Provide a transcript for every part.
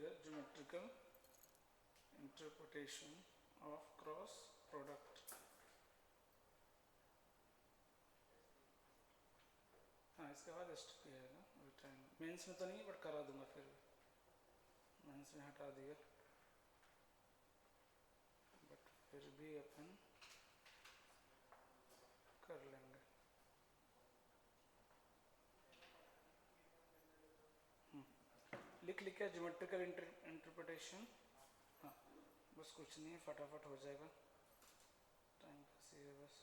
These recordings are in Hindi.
Figure geometrical interpretation of cross product. हाँ, इसके बाद स्टेप किया है ना अभी टाइम मेंस में तो नहीं, बट करा दूंगा फिर भी। मेंस में हटा दिया, बट फिर भी अपन कर लेंगे। लिख लिखा ज्योमेट्रिकल इंटरप्रिटेशन। हाँ, बस कुछ नहीं है, फटाफट हो जाएगा, टाइम पास ही है बस।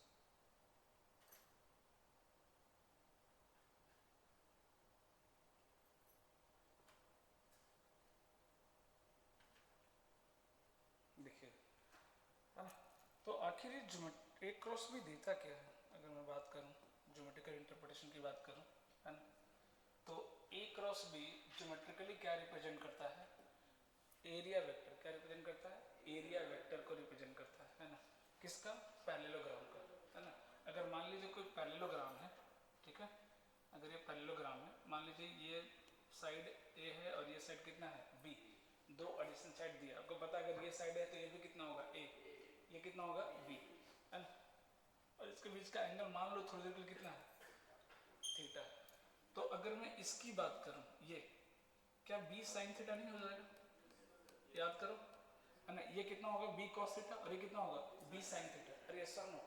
देखिए, है ना, तो आखिर ये एक क्रॉस भी देता क्या है? अगर मैं बात करूं ज्योमेट्रिकल इंटरप्रिटेशन की बात करूं, है ना, तो ए क्रॉस बी ज्योमेट्रिकली क्या रिप्रेजेंट करता है? Area vector. क्या रिप्रेजेंट करता है? एरिया वेक्टर को रिप्रेजेंट करता है ना। किसका? पैरेललोग्राम का, है ना। अगर मान लीजिए कोई पैरेललोग्राम है, ठीक है, अगर ये पैरेललोग्राम है, मान लीजिए ये साइड ए है और ये साइड कितना है? बी। दो एडिशन साइड दिया, आपको पता है अगर ये साइड है तो ये भी कितना होगा? ए। ये कितना होगा? बी, है ना। और इसके बीच का एंगल मान लो थोड़ी देर के लिए कितना है? थीटा। तो अगर मैं इसकी बात करूं, ये क्या बी साइन थीटा नहीं हो जाएगा? याद करो, है ना, ये कितना होगा? बी कॉस थीटा, और ये कितना होगा? B sine theta. अरे सर नो।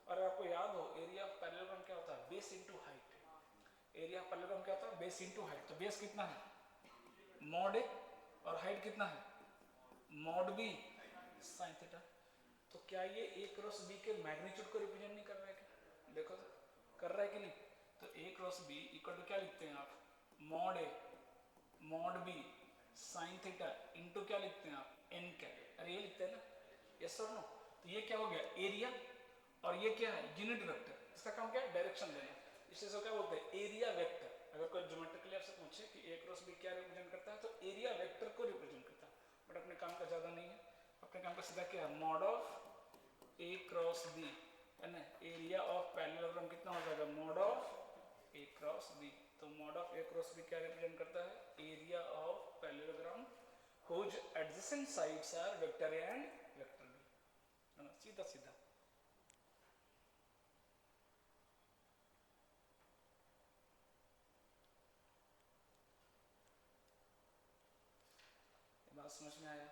और आपको याद हो एरिया ऑफ पैरेललोग्राम क्या होता है? Base into height. Area of parallelogram क्या होता है? Base into height. तो बेस कितना है? मॉड ए, और हाइट कितना है? Mod B sine theta. तो क्या ये ए क्रॉस बी के मैग्नीट्यूड को रिप्रेजेंट नहीं कर रहा है क्या? देखो तो, कर रहा है कि नहीं? तो A cross B equal to क्या लिखते हैं आप? Mod A mod B sine theta into क्या लिखते हैं आप? N cap. अरे ये लिखते हैं ना, यस और नो। तो ये क्या हो गया? एरिया, और ये क्या है? Unit vector. इसका काम क्या है? डायरेक्शन देना। इससे क्या बोलते हैं? Area vector. अगर कोई ज्योमेट्रिकली आपसे पूछे कि ए क्रॉस बी क्या रिप्रेजेंट करता है, तो एरिया वेक्टर को रिप्रेजेंट करता है। बट अपने काम का ज्यादा नहीं है, अपने काम का सीधा क्या है? Mod of A cross B, है ना। एरिया ऑफ पैरेललोग्राम कितना हो जाएगा? Mod of A cross B. तो mod of A cross B क्या रिप्रेजेंट करता है? Area of parallelogram whose adjacent sides are vector A and vector B, है ना, सीधा सीधा। बात समझ में आया?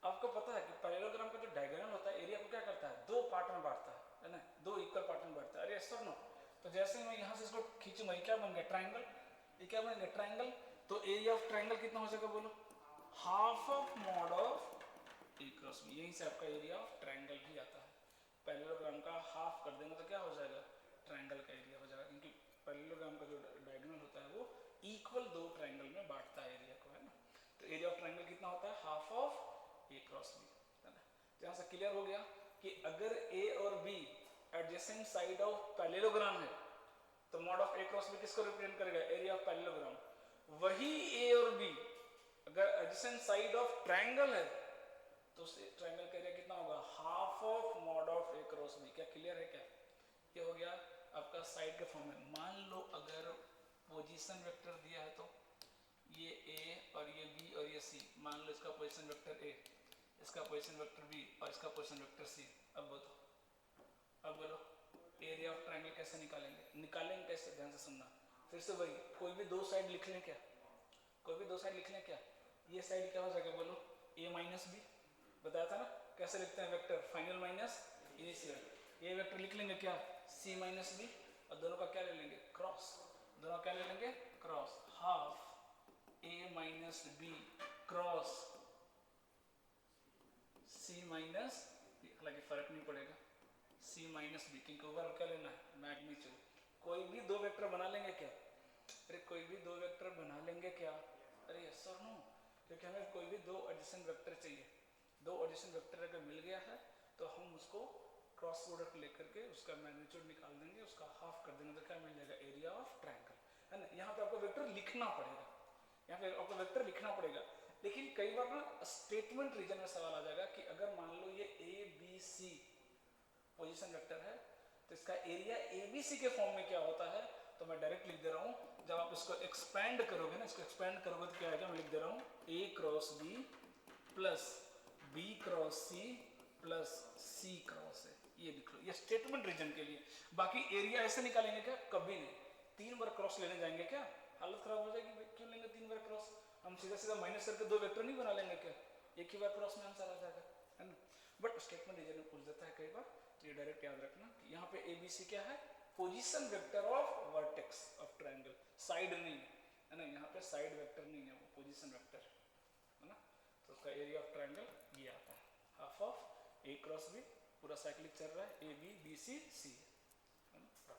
आपको पता है कि पैरेललोग्राम का जो डायगोनल होता है एरिया को क्या करता है? दो पार्ट में बांटता है ना, दो इक्वल पार्ट में बांटता है। अरे सर नो। तो जैसे मैं यहाँ से इसको खींचूंगा, ये क्या बन गया? ट्राइंगल। ये क्या बन गया? ट्राइंगल। तो एरिया ऑफ ट्राइंगल कितना हो जाएगा बोलो? Half of mod of A cross B. यहीं से आपका एरिया ऑफ ट्राइंगल भी आता है। पैरेललोग्राम का हाफ कर देंगे तो क्या हो जाएगा? ट्राइंगल का एरिया हो जाएगा, क्योंकि पैरेललोग्राम का जो डायगोनल होता है वो इक्वल दो ट्राइंगल में बांटता है एरिया को, है ना। तो एरिया ऑफ ट्राइंगल कितना होता है? Half of A cross B, है ना। तो यहाँ से क्लियर हो गया कि अगर ए और B adjacent side of parallelogram है, तो mod of A cross B किसको रिप्रेजेंट करेगा? Area of parallelogram. वही ए और बी अगर एडजेसेंट साइड ऑफ ट्राइंगल है, तो ट्राइंगल का एरिया कितना होगा? Half of mod of A cross B. क्या क्लियर है? क्या ये हो गया आपका साइड के फॉर्म में। मान लो अगर पोजीशन वेक्टर दिया है, तो ये ए और ये बी और ये सी, मान लो इसका पोजीशन वेक्टर ए, इसका पोजीशन वेक्टर बी और इसका पोजीशन वेक्टर सी। अब बताओ, अब बोलो एरिया ऑफ ट्राइंगल कैसे निकालेंगे? निकालेंगे कैसे? ध्यान से सुनना। फिर से वही, कोई भी दो साइड लिख लें क्या? कोई भी दो साइड लिख लें क्या? ये साइड क्या हो जाएगा बोलो? ए माइनस बी। बताया था ना कैसे लिखते हैं वेक्टर? Final minus initial. ये वेक्टर लिख लेंगे क्या? सी माइनस बी। और दोनों का क्या ले लेंगे? क्रॉस। दोनों क्या ले लेंगे? क्रॉस। हाफ ए माइनस बी क्रॉस सी माइनस बी। हालांकि फर्क नहीं पड़ेगा, सी माइनस बी, क्योंकि ओवरऑल क्या लेना है? मैग्नीट्यूड। कोई भी दो वेक्टर बना लेंगे क्या? अरे कोई भी दो वेक्टर बना लेंगे क्या? अरे यस और नो। क्योंकि हमें कोई भी दो एडिशन वेक्टर चाहिए। दो एडिशन वेक्टर अगर मिल गया है तो हम उसको क्रॉस प्रोडक्ट लेकर के उसका मैग्नीट्यूड निकाल देंगे, उसका हाफ कर देंगे, तो क्या मिल जाएगा? एरिया ऑफ ट्राइंगल, है ना। यहाँ पे आपको वेक्टर लिखना पड़ेगा, यहाँ पे आपको वेक्टर लिखना पड़ेगा। लेकिन कई बार ना स्टेटमेंट रीजन में सवाल आ जाएगा कि अगर मान लो ये A B C position vector है, तो इसका एरिया ए बी सी के फॉर्म में क्या होता है? तो तो मैं डायरेक्ट लिख दे रहा हूँ, जब आप इसको एक्सपेंड करोगे ना, इसको एक्सपेंड करोगे तो क्या आएगा, मैं लिख दे रहा हूँ A cross B plus B cross C plus C cross A, ये लिख लो, ये स्टेटमेंट रीजन के लिए। बाकी एरिया ऐसे निकालेंगे क्या, कभी नहीं। 3 बार क्रॉस लेने जाएंगे क्या, हालत खराब हो जाएगी, क्यों लेंगे 3 बार क्रॉस, हम सीधा सीधा माइनस करके 2 वेक्टर नहीं बना लेंगे क्या, एक ही बार क्रॉस में आंसर आ जाएगा, है ना। बट स्टेटमेंट रीजन में पूछ देता है कई बार, तो ये डायरेक्ट याद रखना कि यहाँ पे ABC क्या है, position vector of vertex of triangle, side नहीं है ना, यहाँ पे साइड वेक्टर नहीं है, वो पोजीशन वेक्टर है ना। तो उसका एरिया ऑफ ट्रायंगल ये आता है, half of A cross B, पूरा साइक्लिक चल रहा है, AB BC C है ना।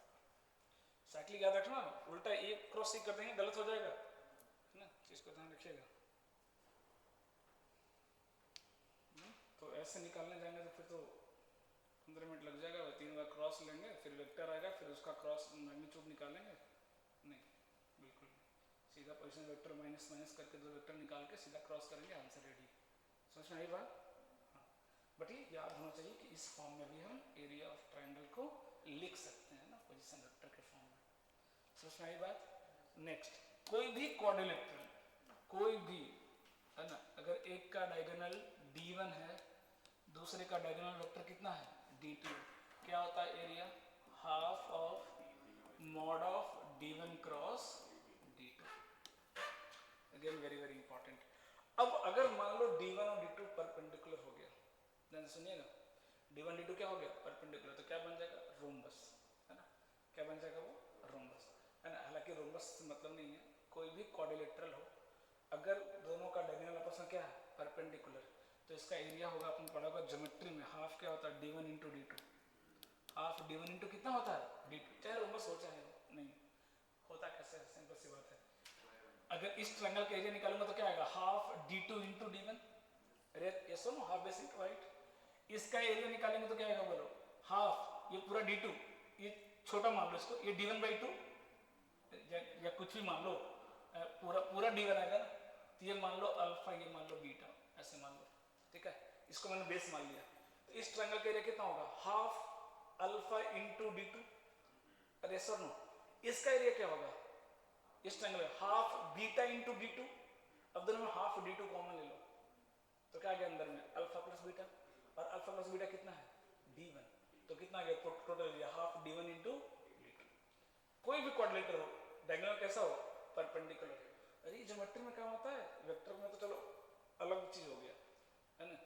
साइक्लिक याद रखना, उल्टा A क्रॉस C कर देंगे गलत हो जाएगा, है ना, चीज को ध्यान रखिएगा। तो ऐसे निकालने जाएंगे तो फिर तो 15 मिनट लग जाएगा, 3 बार क्रॉस लेंगे, फिर वेक्टर आएगा, फिर उसका क्रॉस मैग्नीट्यूड निकालेंगे, नहीं बिल्कुल नहीं, सीधा पोजीशन वेक्टर माइनस माइनस करके 2 वेक्टर निकाल के सीधा क्रॉस करेंगे, आंसर रेडी। समझ में आई बात, हाँ। बट ये याद होना चाहिए कि इस फॉर्म में भी हम एरिया ऑफ ट्रायंगल को लिख सकते हैं ना, पोजीशन वेक्टर के फॉर्म में। समझ में आई बात। नेक्स्ट, कोई भी क्वाड्रिलेटरल, कोई भी, है ना, अगर एक का डायगोनल D1 है, दूसरे का डायगोनल वेक्टर कितना है D2, क्या होता है area, half of mod of D1 cross D2। Again very very important. अब अगर मान लो D1 और D2 परपेंडिकुलर हो गया, ध्यान सुनिएगा, D1 D2 क्या हो गया परपेंडिकुलर, तो क्या बन जाएगा, रोम्बस, है ना, क्या बन जाएगा वो, रोम्बस, है ना। हालांकि रोम्बस से मतलब नहीं है, कोई भी क्वाड्रिलेटरल हो, अगर दोनों का डायगोनल आपस में क्या है परपेंडिकुलर, तो इसका एरिया होगा, अपन पढ़ा होगा ज्योमेट्री में, हाफ क्या होता है D1 into D2, half D1 into कितना होता है D2, चाहे रोम्बस हो चाहे नहीं, होता कैसे है, सिंपल सी बात है। अगर इस ट्रायंगल का एरिया निकालूंगा तो क्या आएगा, half D2 into D1, yes no, half base into height. इसका एरिया निकालेंगे तो क्या आएगा बोलो, हाफ, ये पूरा D2, ये छोटा मान लो इसको, ये D1/2 या कुछ भी मान लो, पूरा पूरा D1 आएगा ना, तो ये मान लो अल्फा, ये मान लो बीटा, ऐसे मान लो, ठीक है, इसको मैंने बेस मान लिया। तो इस ट्रायंगल का एरिया कितना होगा, हाफ अल्फा इंटू D2, अरे सर नो, इसका एरिया क्या होगा इस ट्रायंगल में, हाफ बीटा इंटू D2, अब दोनों में हाफ D2 कॉमन ले लो, तो क्या आ गया अंदर में, अल्फा प्लस बीटा, और अल्फा प्लस बीटा कितना है D1, तो कितना आ गया total area, half D1 into D2। कोई भी क्वाड्रिलेटरल हो, डायगोनल कैसा हो परपेंडिकुलर, अरे ज्योमेट्री में क्या होता है, वेक्टर में तो चलो अलग चीज हो गया, है ना,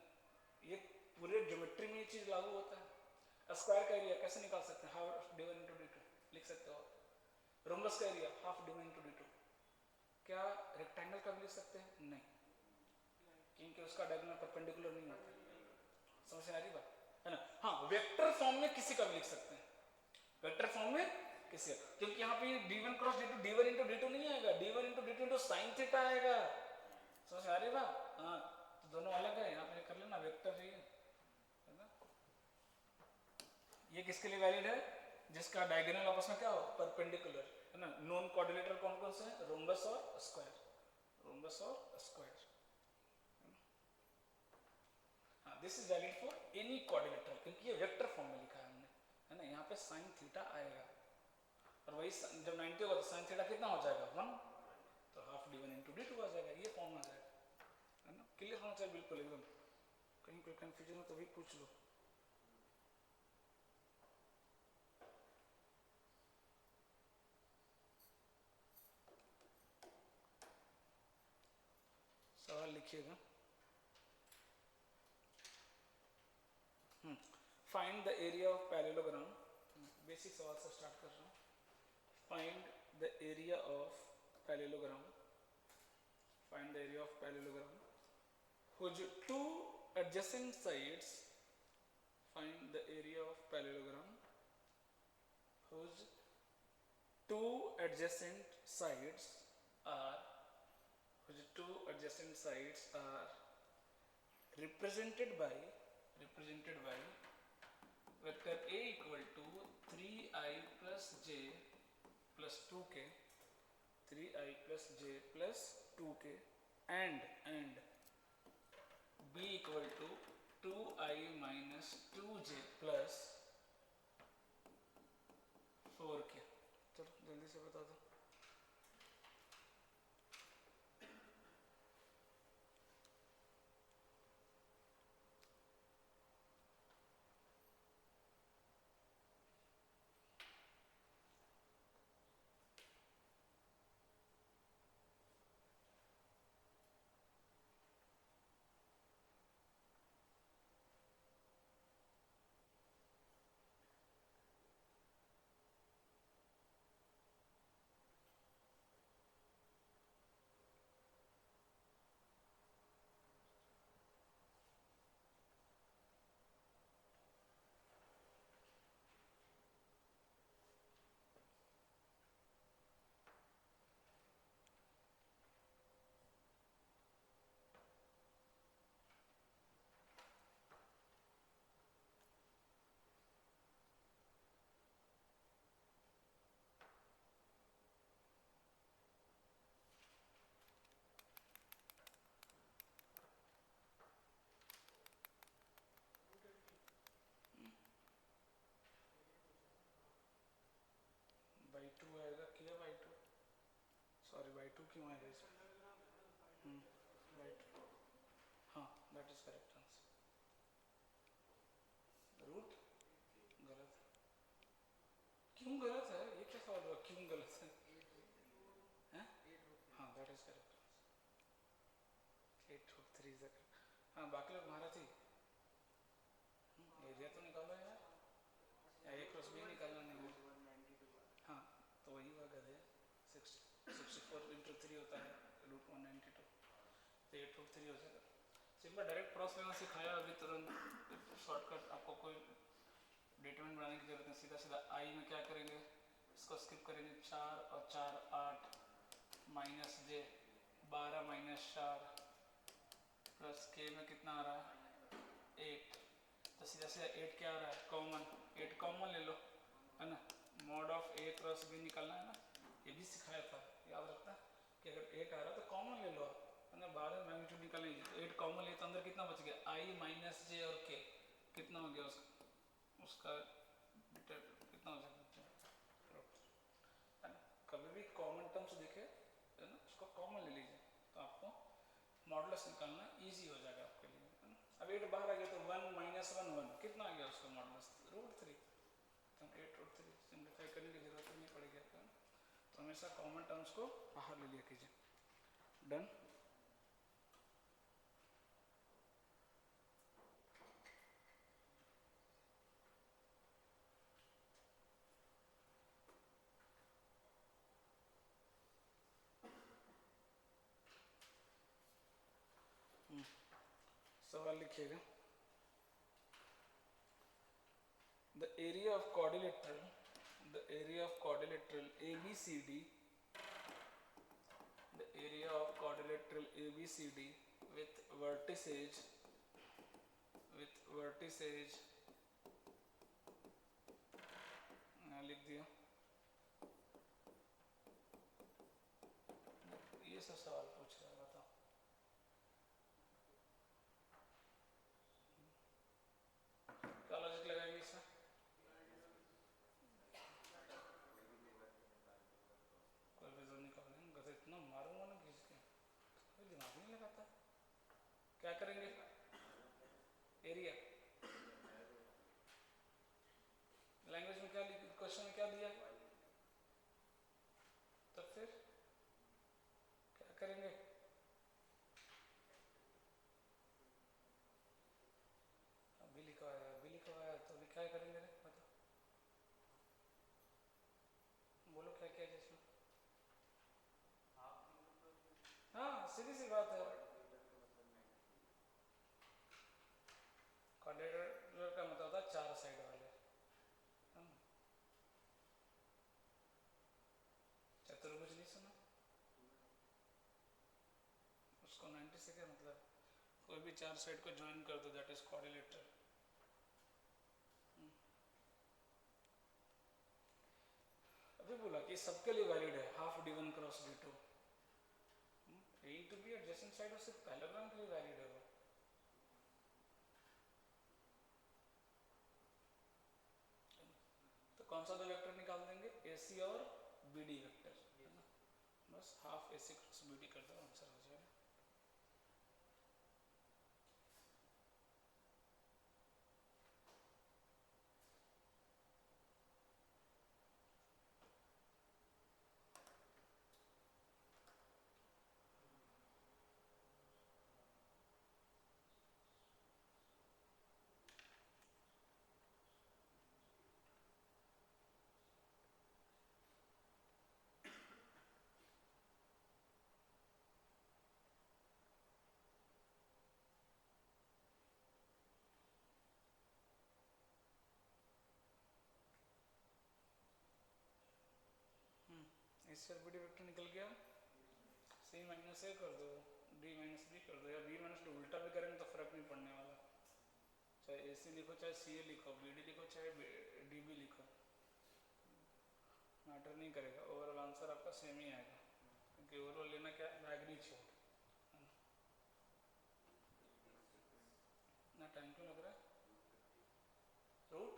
ये पूरे ज्योमेट्री में ये चीज लागू होता है। स्क्वायर का एरिया कैसे निकाल सकते हैं, हाफ D1 इंटू D2 लिख सकते हो। रोम्बस का area half D1 into D2, क्या रेक्टेंगल का भी लिख सकते हैं, नहीं, क्योंकि उसका डायगोनल परपेंडिकुलर नहीं होता। समझ में आ रही बात, है ना। हाँ, वेक्टर फॉर्म में किसी का भी लिख सकते हैं, वेक्टर फॉर्म में किसी, क्योंकि यहाँ पे D1 cross D2 D1 into D2 नहीं आएगा, D1 into D2 into sine theta आएगा। समझ में आ रही बात, हाँ, तो दोनों अलग है, यहाँ पे कर लेना वेक्टर है ना। ये किसके लिए वैलिड है, जिसका डायगोनल आपस में क्या हो परपेंडिकुलर, है ना। नॉन क्वाड्रिलेटरल कौन कौन से हैं, रोम्बस और स्क्वायर, रोम्बस और स्क्वायर। हाँ, this is valid for any quadrilateral, क्योंकि ये वेक्टर फॉर्म में लिखा है हमने, है ना। यहाँ पे साइन थीटा आएगा, और वही जब 90 होगा तो साइन थीटा कितना हो जाएगा 1, तो हाफ D1 इंटू D2 आ जाएगा, ये फॉर्म आ जाएगा, है ना। क्लियर होना चाहिए बिल्कुल एकदम, कहीं कोई कंफ्यूजन हो तो भी पूछ लो। सवाल लिखिएगा। Find the area of parallelogram, basic सवाल से स्टार्ट कर रहा हूँ। Find the area of parallelogram, find the area of parallelogram whose two adjacent sides, find the area of parallelogram whose two adjacent sides are, whose two adjacent sides are represented by vector A equal to 3i plus j plus 2k, 3i plus j plus 2k, and B equal to 2i minus 2j plus 4k। चलो जल्दी से बताओ। टू आएगा, किया by two, sorry by two क्यों आएगा इसमें, बाई टू, हाँ that is correct answer. Root गलत है, क्यों गलत है, ये क्या सवाल हुआ क्यों गलत है, हाँ that is correct answer, 8√3 is correct. हाँ बाकी लोग महारथी, एरिया तो निकालो यार, या ए क्रॉस बी निकालना नहीं है, हाँ तो वही हुआ गधे, 64 × 3 होता है √192, तो 8√3 हो जाएगा। सिंपल डायरेक्ट क्रॉस लेना सिखाया अभी तुरंत, शॉर्टकट, आपको कोई डिटरमिनेंट बनाने की जरूरत नहीं, सीधा सीधा आई में क्या करेंगे, इसको स्किप करेंगे, 4 और 4 8 माइनस जे 12 माइनस 4 प्लस के में कितना आ रहा है 8, तो सीधा सीधा 8 क्या आ रहा है कॉमन, 8 कॉमन ले लो, है ना, mod of A cross B निकालना है ना, ये भी सिखाया था याद रखना कि अगर 8 आ रहा है तो कॉमन ले लो, है ना, बाद में मैग्नीट्यूड निकालनी, 8 कॉमन ले तो अंदर कितना बच गया, आई माइनस जे और के कितना हो गया उसका कितना हो जाएगा, है ना, कभी भी कॉमन टर्म्स दिखे है ना उसको कॉमन ले लीजिए, तो आपको मॉडुलस निकालना इजी हो जाएगा आपके लिए, है ना। अब 8 बाहर आ गया तो 1 माइनस 1 1 कितना आ गया उसका मॉडुलस, √3, तो हम 8√3 सिंप्लीफाई करने की जरूरत नहीं पड़ेगी आपको, तो हमेशा कॉमन टर्म्स को बाहर ले लिया कीजिए, डन। सवाल लिखिएगा, the area of quadrilateral, the area of quadrilateral ABCD, the area of quadrilateral ABCD with vertices लिख दिया, ये सब सवाल पूछ रहा है, बताओ क्या लॉजिक लगाएंगे इसमें, कोई भी जोन निकाल देंगे, गधे इतना मारूंगा ना खींच के, कोई दिमाग नहीं लगाता, क्या करेंगे, एरिया लैंग्वेज में क्या क्वेश्चन में क्या दिया, तो फिर क्या करेंगे, अभी लिखा है तो अभी क्या करेंगे, बताओ बोलो क्या क्या है इसमें, हाँ सीधी सी बात है, क्वाड्रिलेटरल का मतलब होता है 4 साइड वाले, चतुर्भुज नहीं सुना उसको, 90 से क्या मतलब, कोई भी 4 साइड को ज्वाइन कर दो दैट इज क्वाड्रिलेटरल। अभी बोला कि सबके लिए वैलिड है, half d1 cross d2, A to B adjacent side और सिर्फ पैरेललोग्राम के लिए वैलिड है वो, तो कौन सा दो वेक्टर निकाल देंगे, AC और BD वेक्टर, है ना, बस हाफ AC क्रॉस BD कर दो आंसर हो जाएगा। AC और BD वेक्टर निकल गया, C माइनस A कर दो, D माइनस B कर दो, या B माइनस D उल्टा भी करेंगे तो फर्क नहीं पड़ने वाला, चाहे AC लिखो चाहे CA लिखो, BD लिखो चाहे DB लिखो, मैटर नहीं करेगा, ओवरऑल आंसर आपका सेम ही आएगा, क्योंकि ओवरऑल लेना क्या है, मैग्नीट्यूड, ना टाइम क्यों लग रहा है, रूट,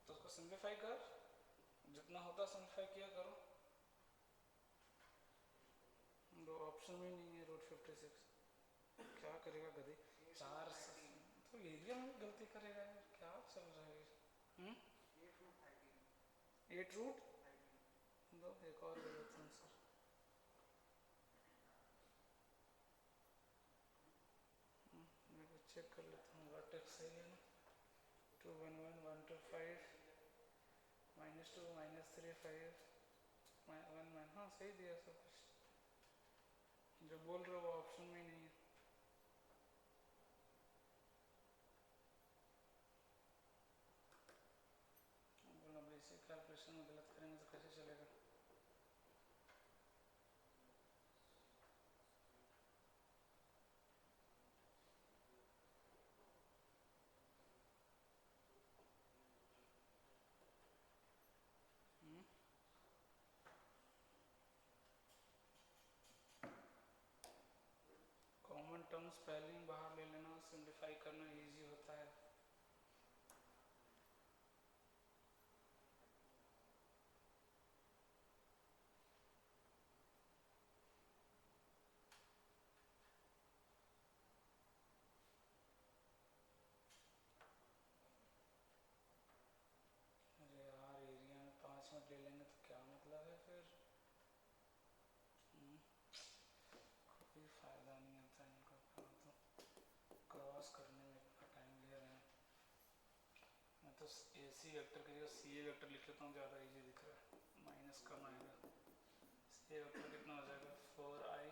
तो उसको सिंप्लीफाई कर, कितना होता सिंप्लीफाई किया करो, दो ऑप्शन में नहीं है रूट 56, क्या करेगा गधे, 4 तो एरिया में गलती करेगा यार, क्या चल रहा है। 8 रूट दो, एक और गलत आंसर। मैं चेक कर लेता हूँ वर्टेक्स सही है ना, 2 1 1 1 2 5 -2 -3 5 1 1, हाँ सही दिया सब कुछ, जो बोल रहे हो वो ऑप्शन में ही नहीं है। बोला बेसिक कैलकुलेशन में गलत करेंगे तो कैसे चलेगा। कॉमन टर्म्स पहले ही बाहर ले लेना, सिंप्लीफाई करना इजी होता है। अरे यार एरिया में 5 मिनट ले लेंगे तो क्या मतलब है फिर, कोई फ़ायदा नहीं आता इनका, तो क्रॉस करने में इतना टाइम ले रहे हैं। मैं तो ए सी वेक्टर की जगह सी ए वेक्टर लिख लेता हूँ, ज़्यादा इजी दिख रहा है, माइनस कम आएगा। सी ए वेक्टर कितना हो जाएगा 4i,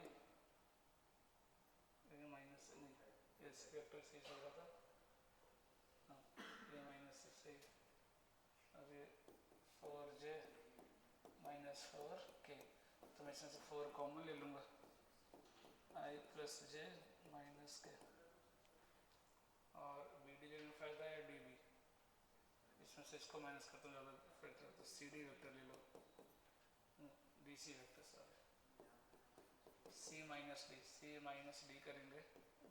ये माइनस नहीं, ए सी वेक्टर सही चल रहा था, हाँ ये माइनस से सही, अभी 4j -4k, तो मैं इसमें से 4 कॉमन ले लूँगा, i + j - k, और बी डी लेने में फ़ायदा है डी बी, इसमें से इसको माइनस करता हूँ ज़्यादा फिट है, तो सी डी वेक्टर ले लो, डी सी वेक्टर सॉरी, सी माइनस डी करेंगे,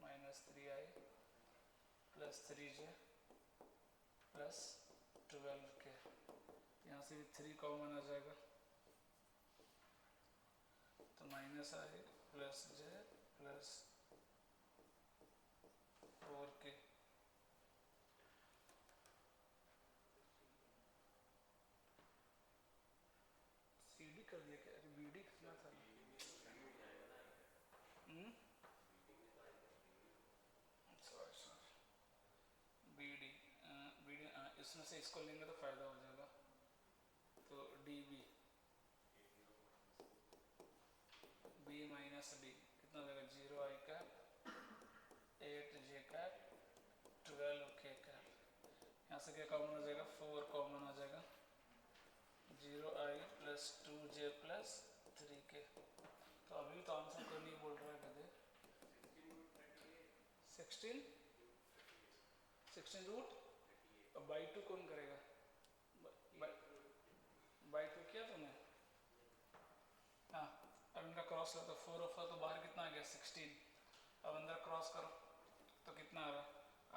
-3i + 3j + 12k, यहाँ से भी 3 कॉमन आ जाएगा, तो -i + j + 4k, C D कर दिया क्या, बी डी कितना था, बी डी, इसमें से इसको लेंगे तो फ़ायदा हो जाएगा, तो D B B minus D कितना हो जाएगा, 0i cap 8j cap 12k cap, यहाँ से क्या कॉमन हो जाएगा, 4 कॉमन हो जाएगा, 0i + 2j + 3k, तो अभी तो आंसर कोई नहीं बोल रहा है गधे, 16 रूट, अब बाई 2 कौन करेगा, बाई 2 किया तुमने, हाँ अब इनका क्रॉस लो तो 4 और 4 तो बाहर कितना आ गया 16, अब अंदर क्रॉस करो तो कितना आ रहा,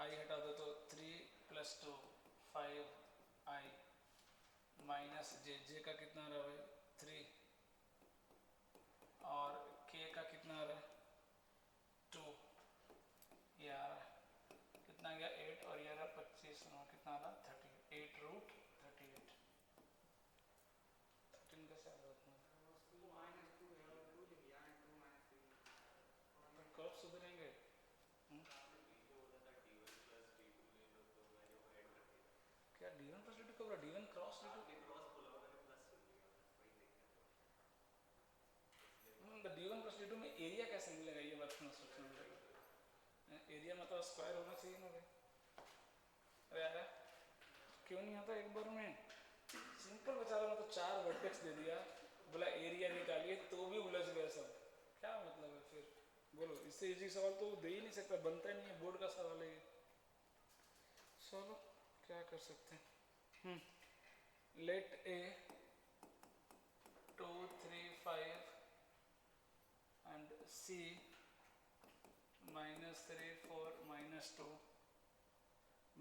आई हटा दो तो 3 + 2 5i -j का कितना आ रहा भाई 3, और k का कितना आ रहा है 2, ये आ रहा है कितना गया 8, और ये आ रहा 25, कितना आ रहा 38 रूट 38, 13 कैसे आ रहा उतना, कब सुधरेंगे, क्या d1 + d2 कब रहा, d1 cross d2, d1 + d2 में एरिया कैसे मिलेगा, ये बात में सोचना पड़ेगा, एरिया मतलब स्क्वायर होना चाहिए ना भाई, अरे यार क्यों नहीं आता एक बार में, सिंपल बेचारा, मतलब 4 वर्टेक्स दे दिया, बोला एरिया निकालिए तो भी उलझ गया सब, क्या मतलब है फिर, बोलो इससे इजी सवाल तो दे ही नहीं सकता, बनता ही नहीं है, बोर्ड का सवाल है ये, चलो क्या कर सकते हैं, late A 2 3 5 and C -3 4 -2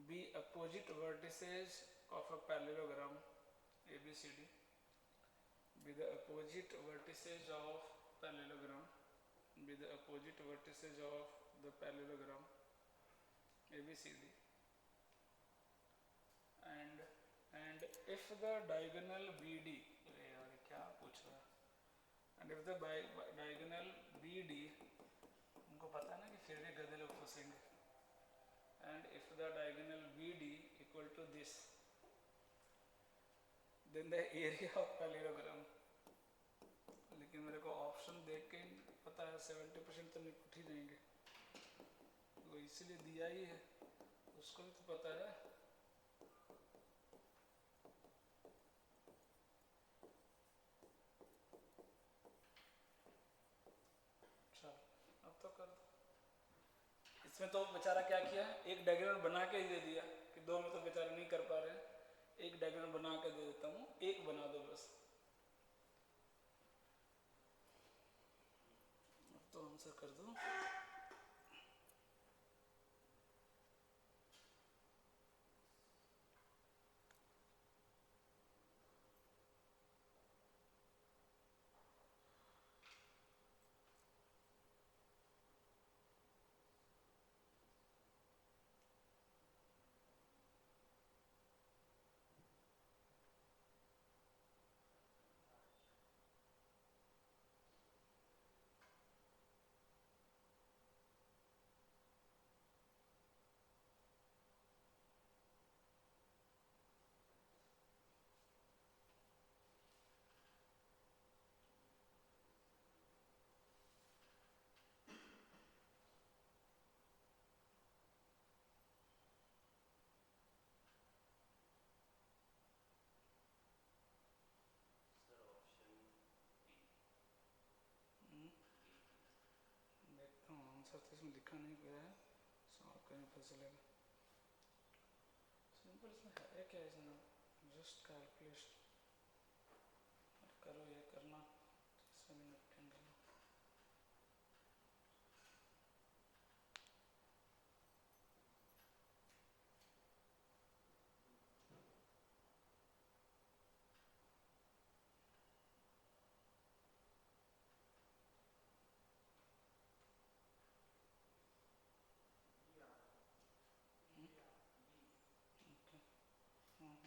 be opposite vertices of a parallelogram ABCD, with the opposite vertices of parallelogram, with the opposite vertices of the parallelogram ABCD, and if the diagonal BD, यार क्या पूछ रहा है, and if the diagonal BD, उनको पता है ना कि फिर भी गधे लोग फंसेंगे, and if the diagonal BD equal to this, then the area of parallelogram, लेकिन मेरे को ऑप्शन देख के पता है 70% तो निपट ही जाएंगे, वो इसलिए दिया ही है, उसको भी तो पता है। चल अब तो कर दो। इसमें तो बेचारा क्या किया, एक डायग्राम बना के ही दे दिया कि दो में तो बेचारा नहीं कर पा रहे, एक डायग्राम बना के दे देता हूँ, एक बना दो बस। अब तो आंसर कर दो। देखता हूँ आंसर तो इसमें लिखा नहीं गया है, सॉल्व करने पता चलेगा। सिंपल इसमें है क्या, इसमें जस्ट कैलकुलेशन करो, ये करना इसमें भी निपटेंगे।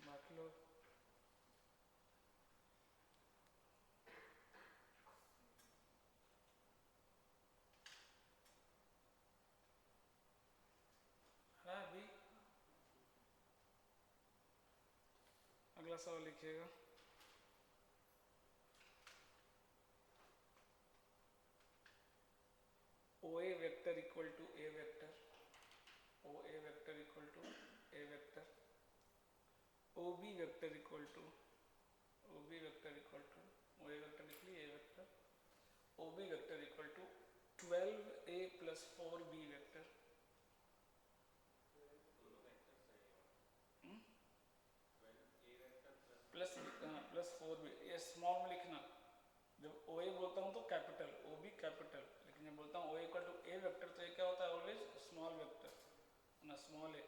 बाकी लोग है अभी। अगला सवाल लिखिएगा। OA vector equal to A vector, OA vector equal to A vector, OB vector equal to, OB vector equal to, OA vector लिख ली, A vector, OB vector equal to 12A plus 4B vector, plus plus 4B, ये स्मॉल में लिखना। जब OA बोलता हूँ तो कैपिटल, OB कैपिटल, लेकिन जब बोलता हूँ OA equal to A vector तो ये क्या होता है, ऑलवेज स्मॉल वेक्टर ना, स्मॉल A,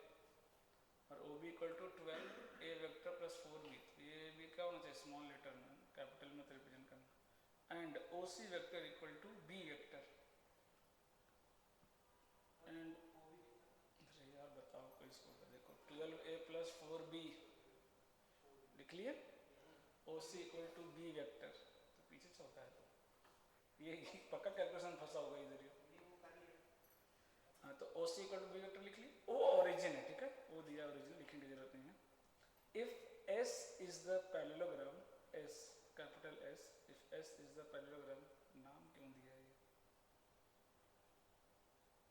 और OB equal to 12A vector plus 4B, तो ये भी क्या होना चाहिए, स्मॉल लेटर में, कैपिटल में तो रिप्रेजेंट करना। And OC vector equal to B vector, and अरे यार बताओ कोई इसको, देखो 12A प्लस 4B लिख लिए, OC equal to B vector, तो पीछे चलता है, तो ये पक्का कैलकुलेशन फंसा होगा इधर ही। हाँ तो OC equal to B vector लिख ली, O ओरिजिन है, ठीक है, O दिया ओरिजिन, लिखने की जरूरत नहीं है। If S is the parallelogram, S capital S, if S is the parallelogram, नाम क्यों दिया है ये,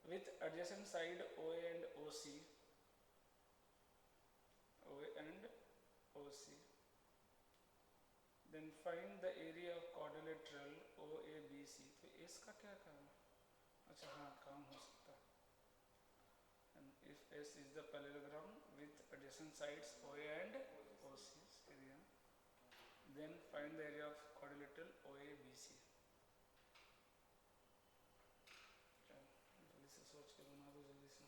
with adjacent side OA and OC, OA and OC, then find the area of quadrilateral OABC, तो इसका क्या काम है, अच्छा हाँ काम हो सकता है। And if S is the parallelogram with adjacent sides OA and OC, then find the area of quadrilateral OABC। जल्दी से सोच के बना दो जल्दी से।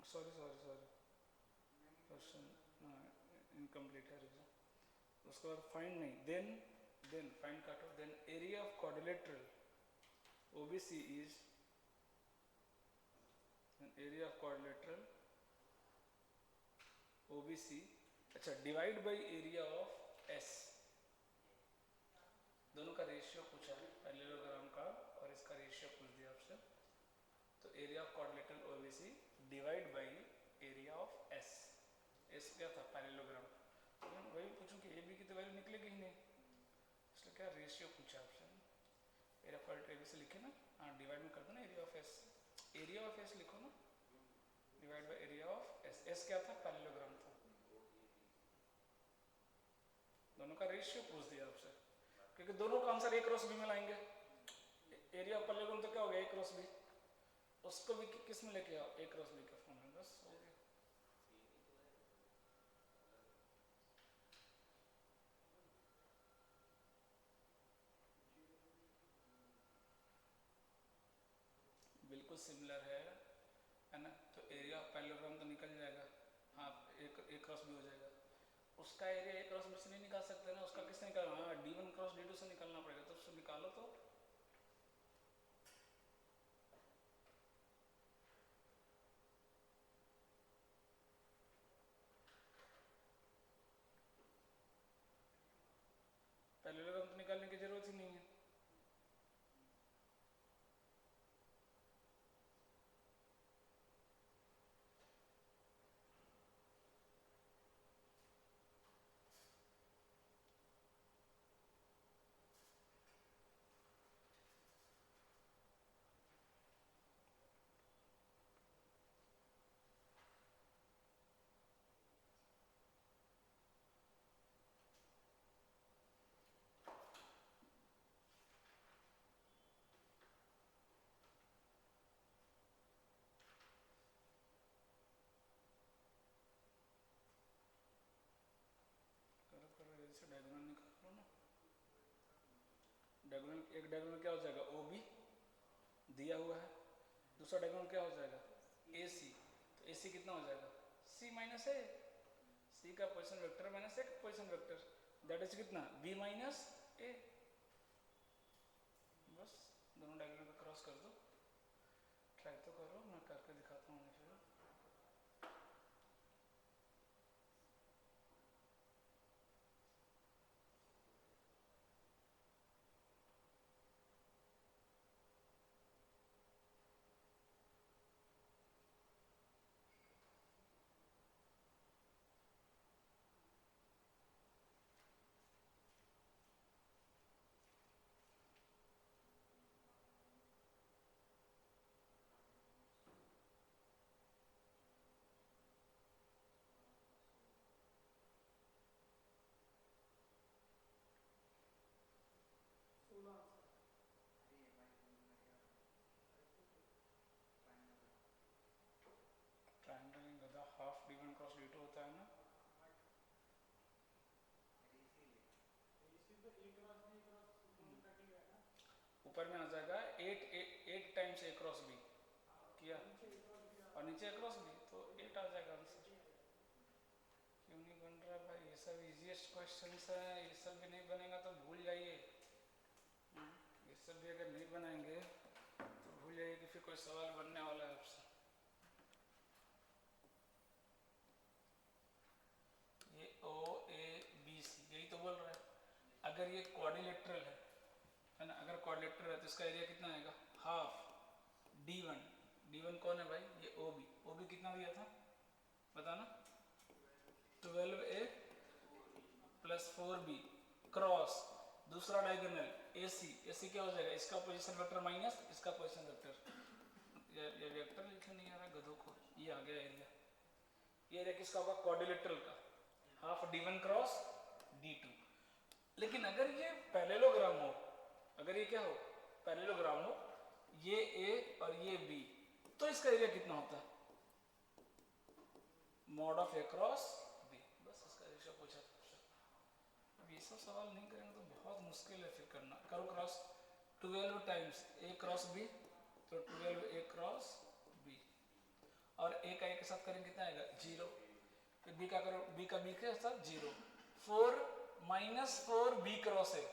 Sorry sorry sorry, question incomplete है, रुको। उसके बाद फाइंड नहीं, देन फाइंड काटो, then area of quadrilateral OBC is, area of quadrilateral OBC, अच्छा, divide by area of S, दोनों का रेशियो पूछा है, पैरेललोग्राम का और इसका रेशियो पूछ दिया आपसे। तो area of quadrilateral OBC divide by area of S, S क्या था, पैरेललोग्राम। तो मैं वही पूछूं कि ए बी की तो वैल्यू निकलेगी ही नहीं, इसलिए क्या रेशियो पूछा आपसे। एरिया ऑफ क्वाड्रिलेटरल ओबीसी लिखे ना, हाँ डिवाइड में कर दो ना area of S, area of S लिखो ना, divide by area of S, S क्या था, पैरेललोग्राम था। दोनों का रेशियो पूछ दिया आपसे, क्योंकि दोनों का आंसर ए क्रॉस बी में लाएंगे। एरिया ऑफ पैरेललोग्राम तो क्या हो गया, ए क्रॉस बी, उसको भी किस में लेके आओ, ए क्रॉस बी का फॉर्म है, बस हो गया। बिल्कुल सिमिलर है ना, तो एरिया ऑफ पैरेललोग्राम तो निकल जाएगा, हाँ ए क्रॉस बी हो जाएगा। उसका एरिया ए क्रॉस बी से नहीं निकाल सकते ना, उसका किससे निकालना, हाँ d1 क्रॉस d2 से निकालना पड़ेगा, तो उससे निकालो। तो पैरेललोग्राम तो निकालने की जरूरत ही नहीं है। करो करो, जैसे डायगोनल निकाल लो ना, डायगोनल, एक डायगोनल क्या हो जाएगा, ओ बी दिया हुआ है, दूसरा डायगोनल क्या हो जाएगा, ए सी, तो ए सी कितना हो जाएगा, सी माइनस ए, सी का पोजीशन वेक्टर माइनस ए का पोजीशन वेक्टर, दैट इज कितना, बी माइनस ए। बस दोनों डायगोनल को क्रॉस कर दो, ट्राई तो करो, मैं करके दिखाता हूँ फिर। ट्रायंगल इन गधा हाफ d1 क्रॉस d2 होता है ना, ऊपर में आ जाएगा 8 टाइम्स ए क्रॉस बी किया, और नीचे ए क्रॉस बी, तो 8 आ जाएगा आंसर। क्यों नहीं बन रहा भाई, ये सब इजीएस्ट क्वेश्चंस है, ये सब भी नहीं बनेगा तो भूल जाइए। ये सब भी अगर नहीं बनाएंगे तो भूल जाइए कि फिर कोई सवाल बनने वाला है आपसे। ये ओ ए बी सी, यही तो बोल रहा है। अगर ये क्वाड्रिलेटरल है ना, अगर क्वाड्रिलेटरल है तो इसका एरिया कितना आएगा, हाफ d1, d1 कौन है भाई, ये ओ बी, ओ बी कितना दिया था बताना, 12a प्लस 4b क्रॉस दूसरा डायगोनल AC, AC क्या हो जाएगा, इसका पोजीशन वेक्टर माइनस इसका पोजीशन वेक्टर, ये वेक्टर लिखने नहीं आ रहा गधों को, ये आ गया एरिया, ये एरिया किसका होगा, क्वाड्रिलेटरल का, हाफ d1 क्रॉस d2। लेकिन अगर ये पैरेललोग्राम हो, अगर ये क्या हो, पैरेललोग्राम हो, ये A और ये B, तो इसका एरिया कितना होता है, mod of A cross B। बस इसका रेशियो पूछा था। अब ये सब सवाल नहीं करेंगे तो बहुत मुश्किल है फिर करना। करो cross, 12 times A cross B, तो 12A क्रॉस B, और ए का ए के साथ करेंगे कितना आएगा 0, फिर बी का करो, बी का बी के साथ 0, 4 माइनस 4 बी क्रॉस है,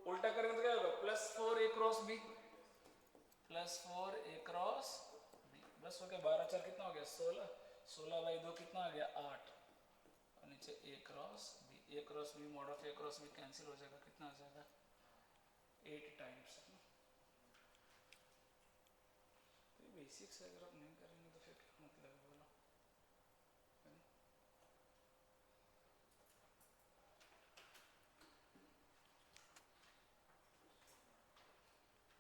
उल्टा करेंगे तो क्या होगा प्लस 4 ए क्रॉस बी, प्लस 4 ए क्रॉस बी, बस हो गया 12 4 कितना हो गया 16, 16 बाई 2 कितना आ गया 8, और नीचे A cross B, A cross B mod of A cross B cancel हो जाएगा, कितना आ जाएगा 8 टाइम्स। तो बेसिक से अगर आप नहीं करेंगे तो फिर क्या मतलब है बोलो,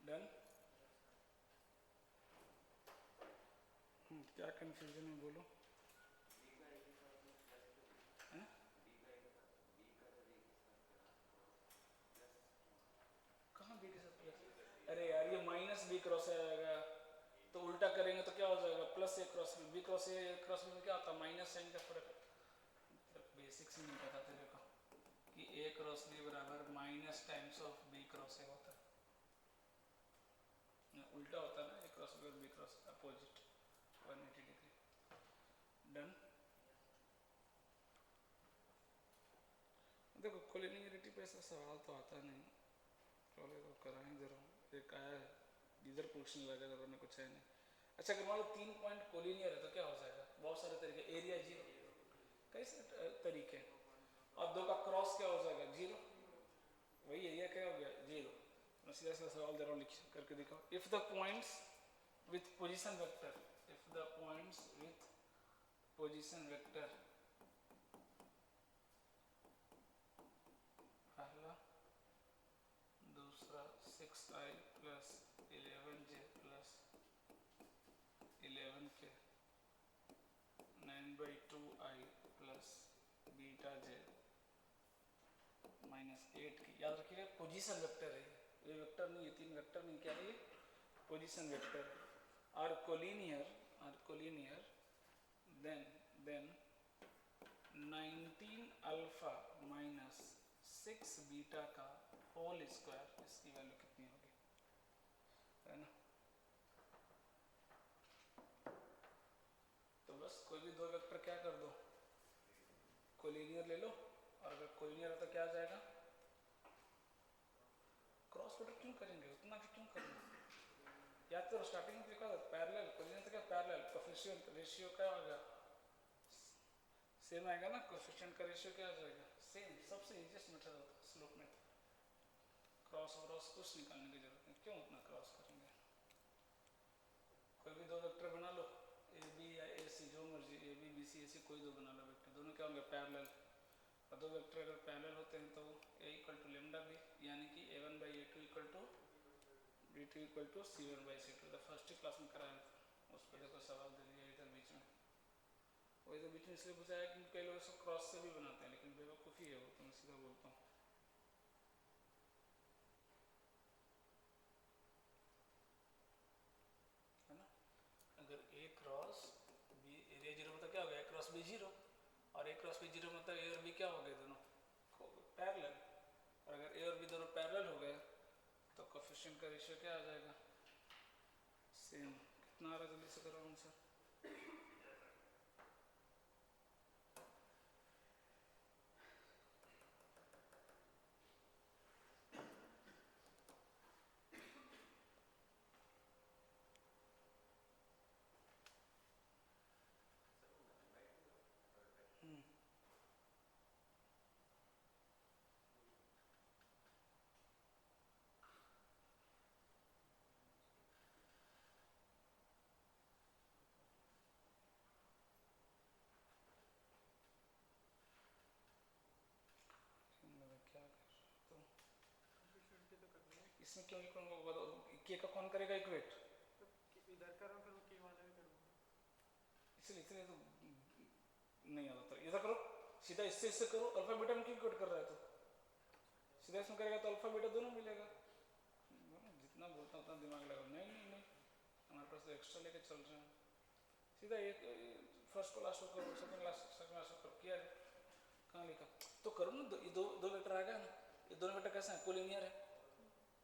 डन। क्या कंफ्यूजन है बोलो, कहाँ बी के साथ प्लस, अरे यार ये माइनस बी क्रॉस आएगा, तो उल्टा करेंगे तो क्या हो जाएगा plus A cross B, B cross B में क्या होता है माइनस साइन का फर्क, बेसिक्स में नहीं पता तेरे को कि ए क्रॉस बी बराबर minus times of B cross A होता है, उल्टा होता है ना ए क्रॉस बी और B cross opposite 180 degree. Done. देखो कोलिनियरिटी पे ऐसा सवाल तो आता नहीं, चलो तो कराएं जरा, एक आया है इधर पूछने लगा जरा में कुछ है नहीं। अच्छा अगर मान लो 3 पॉइंट कोलिनियर है तो क्या हो जाएगा, बहुत सारे तरीके, एरिया 0, कैसे तरीके, और 2 का क्रॉस क्या हो जाएगा 0, वही एरिया क्या हो गया 0। मैं सीधा सा सवाल दे रहा हूँ, लिख करके दिखाओ, if the points with position vector, if the points with position vector, पहला दूसरा 6i plus 11j plus 11k 9/2i plus beta j minus 8k, याद रखिएगा पोजीशन वेक्टर है ये वेक्टर नहीं है, 3 वेक्टर नहीं, क्या है ये position vector, are collinear then 19 alpha minus 6 beta का होल स्क्वायर, इसकी वैल्यू कितनी होगी, है ना। तो बस कोई भी 2 वेक्टर क्या कर दो कोलिनियर ले लो, और अगर कोलिनियर है तो क्या आ जाएगा, क्रॉस प्रोडक्ट क्यों करेंगे, उतना भी क्यों करना, याद करो स्टार्टिंग में लिखा था पैरेलल, कोलिनियर तो क्या पैरेलल, कोफिशिएंट रेशियो क्या होगा सेम आएगा ना, कोफिशिएंट का रेशियो क्या आ जाएगा सेम, सबसे इजीएस्ट मेथड होता है स्लोप मेथड, क्रॉस कुछ निकालने की जरूरत नहीं, क्यों उतना क्रॉस करेंगे, कोई भी 2 वेक्टर बना लो, ए बी या ए सी जो मर्जी, ए बी बी सी ए सी कोई 2 बना लो वेक्टर, दोनों क्या होंगे पैरेलल, और 2 वेक्टर अगर पैरेलल होते हैं तो ए इक्वल टू लेमडा बी, यानी कि a1/a2 equal to b2 equal to c1/c2, तो फर्स्ट क्लास में कराया था, उस पर देखो सवाल दे दिया इधर बीच में, वो इधर बीच में इसलिए बुझाया कि कई लोग इसको क्रॉस से भी बनाते हैं, लेकिन बेवकूफ़ी है वो, तो मैं सीधा बोलता हूँ, है ना। अगर a क्रॉस b एरिया 0 मतलब क्या हो गया, a क्रॉस b 0, और a क्रॉस b 0 मतलब a और b क्या हो गए दोनों पैरेलल, और अगर a और b दोनों पैरेलल हो गए तो कोफिशिएंट का रेशियो क्या आ जाएगा सेम, कितना आ रहा है जल्दी से करो आंसर, इसमें क्यों करूँगा बताओ, के का कौन करेगा इक्वेट, इधर करो फिर के वाला भी करूँगा, इसलिए तो नहीं आता, तो इधर करो सीधा, इससे करो, अल्फा बीटा में क्यों इक्वेट कर रहा है, तो सीधा इसमें करेगा तो अल्फा बीटा दोनों मिलेगा, जितना बोलता उतना दिमाग लगाओ, नहीं हमारे पास तो एक्स्ट्रा लेके चल रहे हैं, सीधा एक फर्स्ट को लास्ट को करो, सेकंड लास्ट को करो, किया है कहाँ लिखा, तो करो ना, दो वेक्टर आएगा ना, ये दोनों वेक्टर कैसे हैं कोलिनियर है,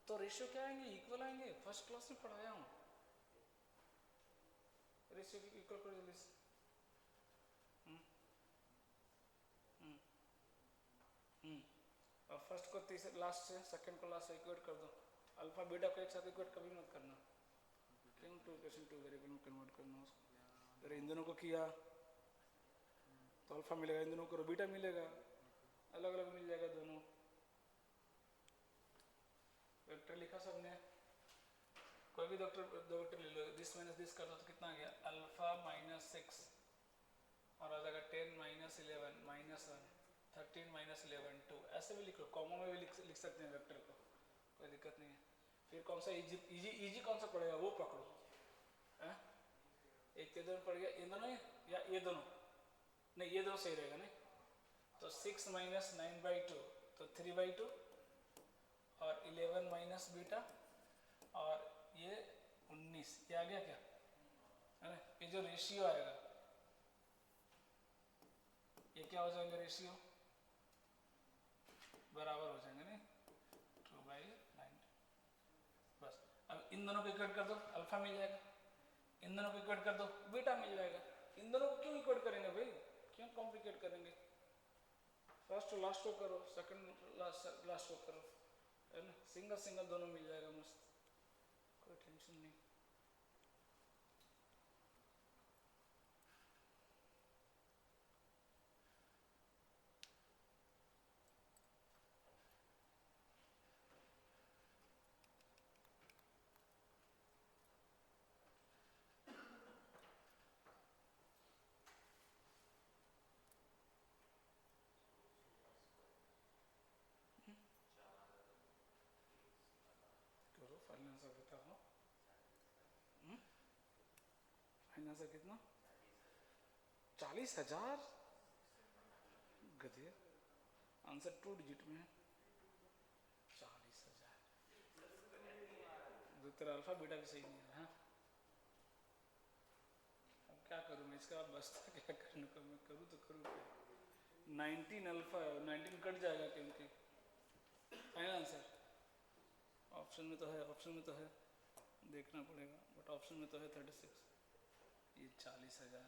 तो रेशियो क्या आएंगे इक्वल आएंगे, फर्स्ट क्लास में पढ़ाया हूँ, रेशियो इक्वल करो जल्दी से। और फर्स्ट को तीसरे लास्ट से, सेकंड को लास्ट से इक्वेट कर दो। अल्फा बीटा को एक साथ इक्वेट कभी मत करना, क्यों टू इक्वेशन टू वेरिएबल में कन्वर्ट करना उसको। अरे इन दोनों को किया तो अल्फा मिलेगा, इन दोनों को बीटा मिलेगा, अलग अलग मिल जाएगा दोनों। वेक्टर लिखा सबने, कोई भी दो वेक्टर ले लो, दिस माइनस दिस कर दो तो कितना आ गया, अल्फा माइनस 6 और आ जाएगा 10 माइनस 11 माइनस 1 13 माइनस 11 2। ऐसे भी लिख लो, कॉमा में भी लिख सकते हैं वेक्टर को, कोई दिक्कत नहीं है। फिर कौन सा इजी इजी इजी कौन सा पड़ेगा वो पकड़ो है? एक ये दोनों पड़ गया, ये दोनों या ये दोनों, नहीं ये दोनों सही रहेगा नहीं तो 6 माइनस 9/2 तो 3/2 और 11 माइनस बीटा और ये 19, ये आ गया क्या है ना। ये जो रेशियो आएगा ये क्या हो जाएंगे, रेशियो बराबर हो जाएंगे नहीं 2/9। बस अब इन दोनों को इक्वेट कर दो, अल्फा मिल जाएगा, इन दोनों को इक्वेट कर दो, बीटा मिल जाएगा। इन दोनों को क्यों इक्वेट करेंगे भाई, क्यों कॉम्प्लिकेट करेंगे। फर्स्ट लास्ट को करो, सेकंड लास्ट को करो, है ना, सिंगल सिंगल दोनों मिल जाएगा मस्त, कोई टेंशन नहीं। करो फाइनल आंसर बताओ, फाइनल आंसर कितना, 40,000 गधे, आंसर 2 डिजिट में है 40,000। तेरा अल्फा बीटा भी सही नहीं है। हाँ अब क्या करूँ मैं, इसका बचता क्या करने को, मैं करूँ तो करूँ क्या। 19 अल्फा है, 19 कट जाएगा क्योंकि फाइनल आंसर ऑप्शन में तो है, ऑप्शन में तो है, देखना पड़ेगा बट ऑप्शन में तो है 36। ये 40,000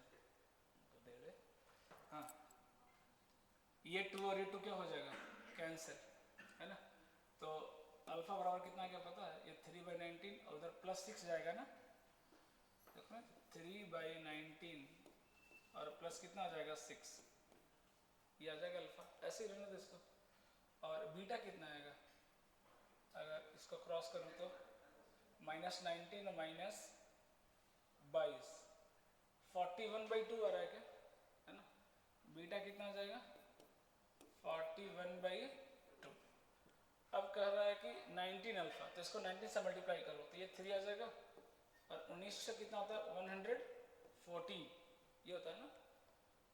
को दे रहे। हाँ ये 2 और ये 2 क्या हो जाएगा, कैंसिल, है ना। तो अल्फा बराबर कितना क्या पता है, ये 3/19 और उधर +6 जाएगा ना, देखो 3/19 और प्लस कितना आ जाएगा 6, ये आ जाएगा अल्फा। ऐसे ही रहने दो इसको। और बीटा कितना आएगा, अगर इसको क्रॉस करूँ तो -19 और -22 41/2 आ रहा है क्या, है ना। बीटा कितना आ जाएगा 41/2। अब कह रहा है कि 19 अल्फा, तो इसको 19 से मल्टीप्लाई करो तो ये 3 आ जाएगा और 19 से कितना होता है 114, ये होता है ना,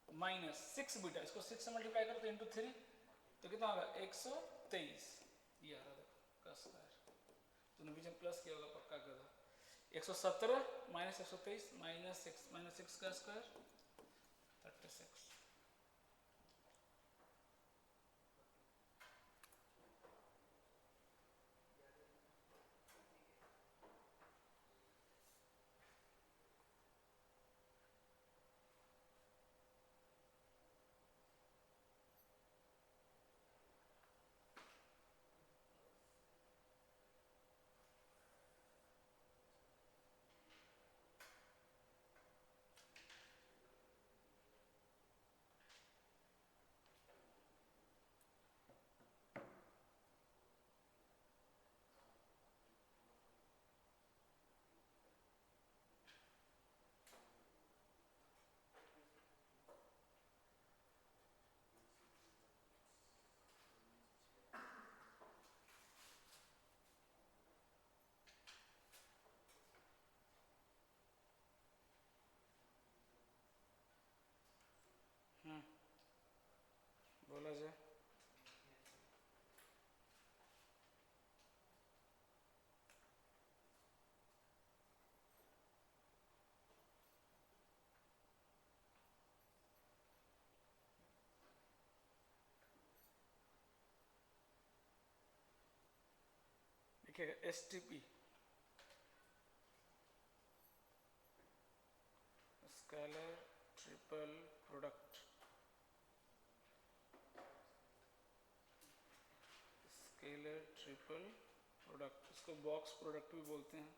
-6 बीटा, इसको 6 से मल्टीप्लाई करो तो इंटू 3 तो कितना होगा 123, ये आ रहा देखो का स्क्वायर, तूने बीच में प्लस किया होगा पक्का गधा। 117 -123 -6 का स्क्वायर 36। बोला जाए देखिएगा STP scalar triple product, scalar triple product, इसको बॉक्स प्रोडक्ट भी बोलते हैं।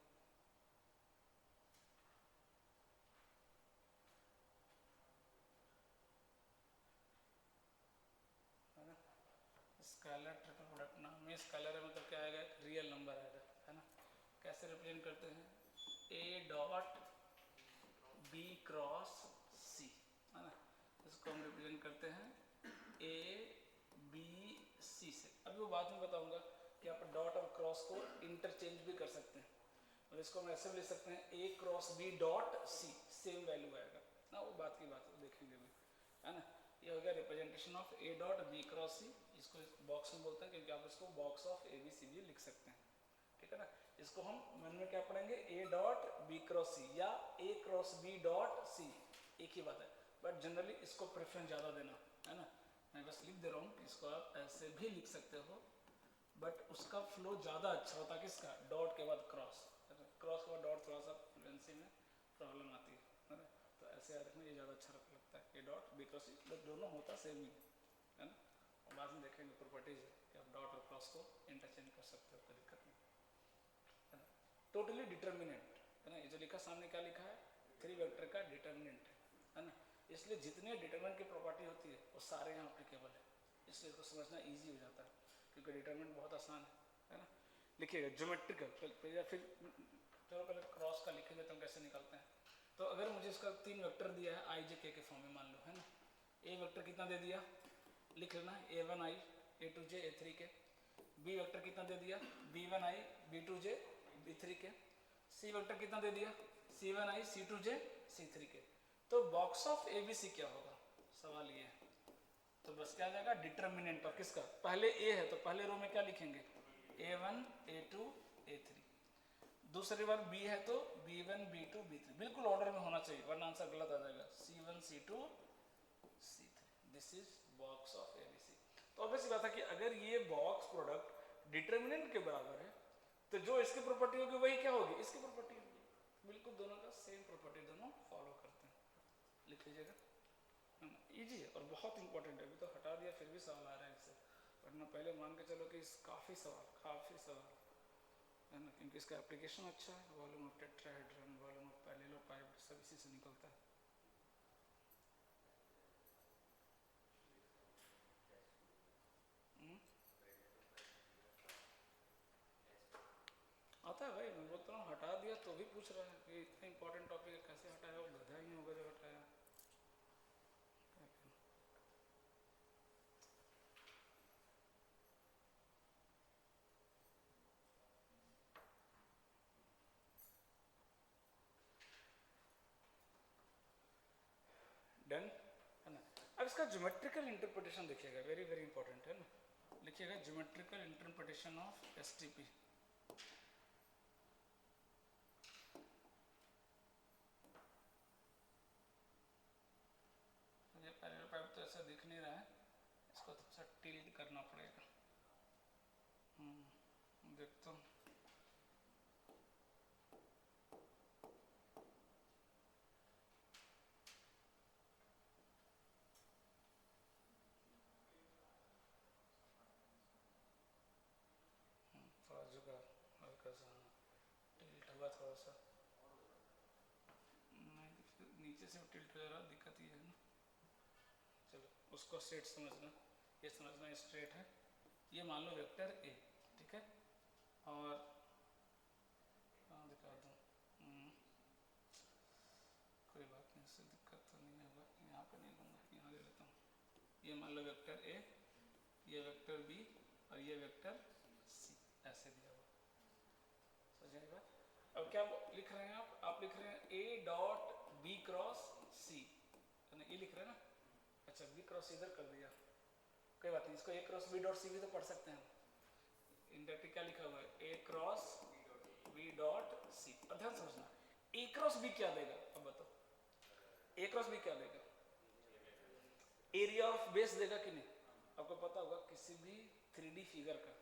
स्केलर ट्रिपल प्रोडक्ट नाम में स्केलर है मतलब क्या आएगा, रियल नंबर आएगा, है ना। कैसे रिप्रेजेंट करते हैं, ए डॉट बी क्रॉस सी, है ना। इसको हम रिप्रेजेंट करते हैं ए बी सी से। अभी वो बाद में बताऊंगा कि आप डॉट और क्रॉस को इंटरचेंज भी कर सकते हैं, और इसको हम ऐसे भी लिख सकते हैं A cross B dot C, same value आएगा ना, वो बात की बात देखेंगे भी, है ना। ये हो गया representation of A dot B cross C. इसको बॉक्स में बोलते हैं क्योंकि आप इसको box of A B C भी लिख सकते हैं, ठीक है ना। इसको हम मन में क्या पढ़ेंगे, ए डॉट बी क्रॉस सी या ए क्रॉस बी डॉट सी, एक ही बात है, बट जनरली इसको प्रेफरेंस ज़्यादा देना, है ना। मैं बस लिख दे रहा हूँ, इसको आप ऐसे भी लिख सकते हो, बट उसका फ्लो ज़्यादा अच्छा होता है किसका, डॉट के बाद क्रॉस, क्रॉस के बाद डॉट थोड़ा सा फ्लुएंसी में प्रॉब्लम आती है ना। तो ऐसे याद रखना, ये ज़्यादा अच्छा लगता है, A dot B cross C, but दोनों होता सेम ही है ना। और बाद में देखेंगे प्रॉपर्टीज कि आप डॉट और क्रॉस को इंटरचेंज कर सकते हो, कोई दिक्कत नहीं है ना। टोटली डिटर्मिनेंट है ना, ये जो लिखा सामने क्या लिखा है, 3 वेक्टर का डिटर्मिनेंट है ना। इसलिए जितने डिटर्मिनेंट की प्रॉपर्टी होती है वो सारे यहाँ अप्लीकेबल है, इसलिए इसको समझना ईजी हो जाता है क्योंकि डिटर्मिनेंट बहुत आसान है ना। लिखिएगा ज्योमेट्रिकल, या फिर चलो पहले क्रॉस का लिखेंगे तो हम कैसे निकालते हैं। तो अगर मुझे इसका 3 वेक्टर दिया है आई जे के फॉर्म में मान लो, है ना। ए वेक्टर कितना दे दिया, लिख लेना a1 i a2 j a3 के। बी वेक्टर कितना दे दिया, b1 i b2 j b3 के। सी वेक्टर कितना दे दिया, c1 i c2 j c3 के। तो बॉक्स ऑफ abc क्या होगा, सवाल ये है। तो बस क्या आ जाएगा, डिटर्मिनेंट ऑफ किसका, पहले a है तो पहले रो में क्या लिखेंगे, a1 a2 a3। दूसरी बार b है तो b1 b2 b3, बिल्कुल ऑर्डर में होना चाहिए वरना आंसर गलत आ जाएगा, c1 c2 c3। This is box of ABC. तो ऑब्वियस बात है कि अगर ये बॉक्स प्रोडक्ट डिटर्मिनेंट के बराबर है तो जो इसकी प्रॉपर्टी होगी वही क्या होगी, इसकी प्रॉपर्टी होगी, बिल्कुल दोनों का सेम प्रॉपर्टी दोनों फॉलो करते हैं। लिख लीजिएगा, इजी है और बहुत इंपॉर्टेंट है। अभी तो हटा दिया फिर भी सवाल आ रहा है इससे, वरना पहले मान के चलो कि काफ़ी सवाल है ना, क्योंकि इसका एप्लीकेशन अच्छा है। Volume of tetrahedron, volume of parallelepiped सब इसी से निकलता है। आता है भाई, मैं बोलता हूँ हटा दिया तो भी पूछ रहा है कि इतना इंपॉर्टेंट टॉपिक है कैसे हटाया, वो गधा ही होगा जो हटाया। डन है ना। अब इसका ज्योमेट्रिकल इंटरप्रिटेशन देखिएगा, वेरी वेरी इंपॉर्टेंट है ना। लिखिएगा ज्योमेट्रिकल इंटरप्रिटेशन ऑफ एसटीपी। ये पैरेलल पाइप तो ऐसा दिख नहीं रहा है, इसको थोड़ा सा टिल्ट करना पड़ेगा। देखता हूँ, थोड़ा जुगा हल्का सा टिल्ट हुआ थोड़ा सा, नहीं नीचे से टिल्ट हो रहा, दिक्कत ये है ना। चलो उसको स्ट्रेट समझना, ये समझना स्ट्रेट है। ये मान लो वेक्टर ए, ठीक है, और हाँ दिखा दूँ, कोई बात नहीं, इससे दिक्कत तो नहीं होगा। यहाँ पे नहीं लूँगा, यहाँ ले लेता हूँ। ये मान लो वेक्टर ए, ये वेक्टर बी और ये वेक्टर सी, ऐसे दिया हुआ, समझिएगा। अब क्या लिख रहे हैं आप लिख रहे हैं ए डॉट बी क्रॉस सी, ये लिख रहे हैं ना। अच्छा बी क्रॉस इधर कर दिया, कोई बात नहीं, इसको ए क्रॉस बी डॉट सी भी तो पढ़ सकते हैं। इंडायरेक्टली क्या लिखा हुआ है, ए क्रॉस बी डॉट सी। और ध्यान समझना, ए क्रॉस बी क्या देगा, अब बताओ, ए क्रॉस बी क्या देगा, एरिया ऑफ बेस देगा कि नहीं। आपको पता होगा किसी भी 3D फिगर का,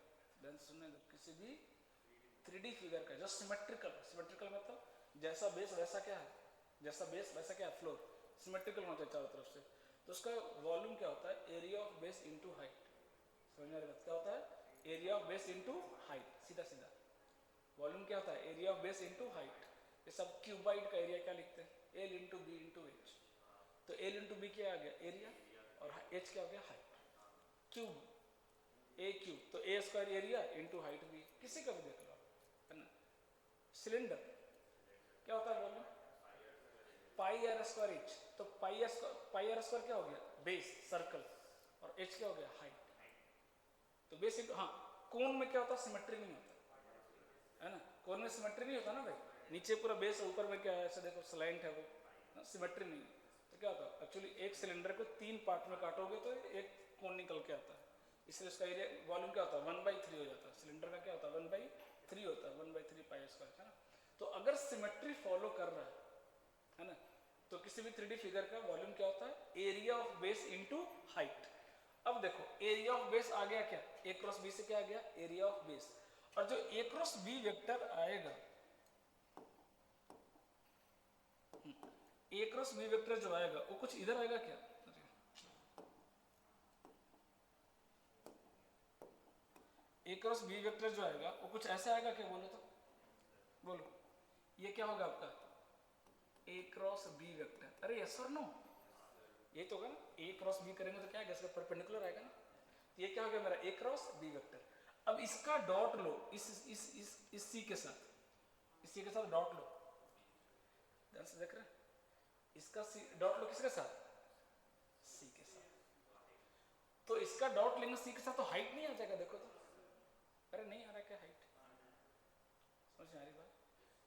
ध्यान सुनने दो, किसी भी 3D फिगर का जो सिमेट्रिकल मतलब जैसा बेस वैसा क्या है जैसा बेस वैसा क्या फ्लोर, सिमेट्रिकल होना चाहिए चारों तरफ से। तो उसका वॉल्यूम क्या होता है, area of base into height. समझ में आ रही बात, क्या होता है area of base into height, सीधा सीधा वॉल्यूम क्या होता है area of base into height. ये सब क्यूबाइड का एरिया क्या लिखते हैं L into B into H. तो एल इंटू बी क्या आ गया एरिया और एच क्या हो गया हाइट, क्यूब ए क्यूब, तो ए स्क्वायर एरिया इंटू हाइट भी, किसी का भी देख लो है ना। सिलेंडर क्या होता है volume pi r square h, तो पाई आर स्क्वायर क्या हो गया बेस सर्कल और एच क्या हो गया हाइट। तो बेस इंटू, हाँ कोन में क्या होता है सिमेट्री नहीं होता है ना, कोन में सिमेट्री नहीं होता ना भाई, नीचे पूरा बेस ऊपर में क्या है ऐसा देखो स्लैंट है वो सिमेट्री नहीं है। तो क्या होता है एक्चुअली एक सिलेंडर को 3 पार्ट में काटोगे तो एक कोन निकल के आता है, इसलिए उसका एरिया वॉल्यूम क्या होता है 1/3 हो जाता है। सिलेंडर का क्या होता है 1/3 होता है, 1/3 पाई स्क्वायर है ना। तो अगर सिमेट्री फॉलो कर रहा है ना, तो किसी भी 3D फिगर का वॉल्यूम क्या होता है area of base into height. अब देखो एरिया ऑफ बेस आ गया क्या, ए क्रॉस बी से क्या आ गया एरिया ऑफ बेस, और जो ए क्रॉस बी वेक्टर आएगा, ए क्रॉस बी वेक्टर जो आएगा वो कुछ इधर आएगा क्या, ए क्रॉस बी वेक्टर जो आएगा वो कुछ ऐसे आएगा क्या, बोलो तो बोलो, ये क्या होगा आपका ए क्रॉस बी वेक्टर, अरे यस और नो, ये तो होगा ना, ए क्रॉस बी करेंगे तो क्या आएगा इसका परपेंडिकुलर आएगा ना, तो ये क्या हो गया मेरा ए क्रॉस बी वेक्टर। अब इसका डॉट लो इस सी के साथ, इसी के साथ डॉट लो, ध्यान से देख रहे हैं, इसका सी डॉट लो किसके साथ सी के साथ, तो इसका डॉट लेंगे सी के साथ तो हाइट नहीं आ जाएगा, देखो तो अरे नहीं आ रहा क्या हाइट, समझ में आ रही बात।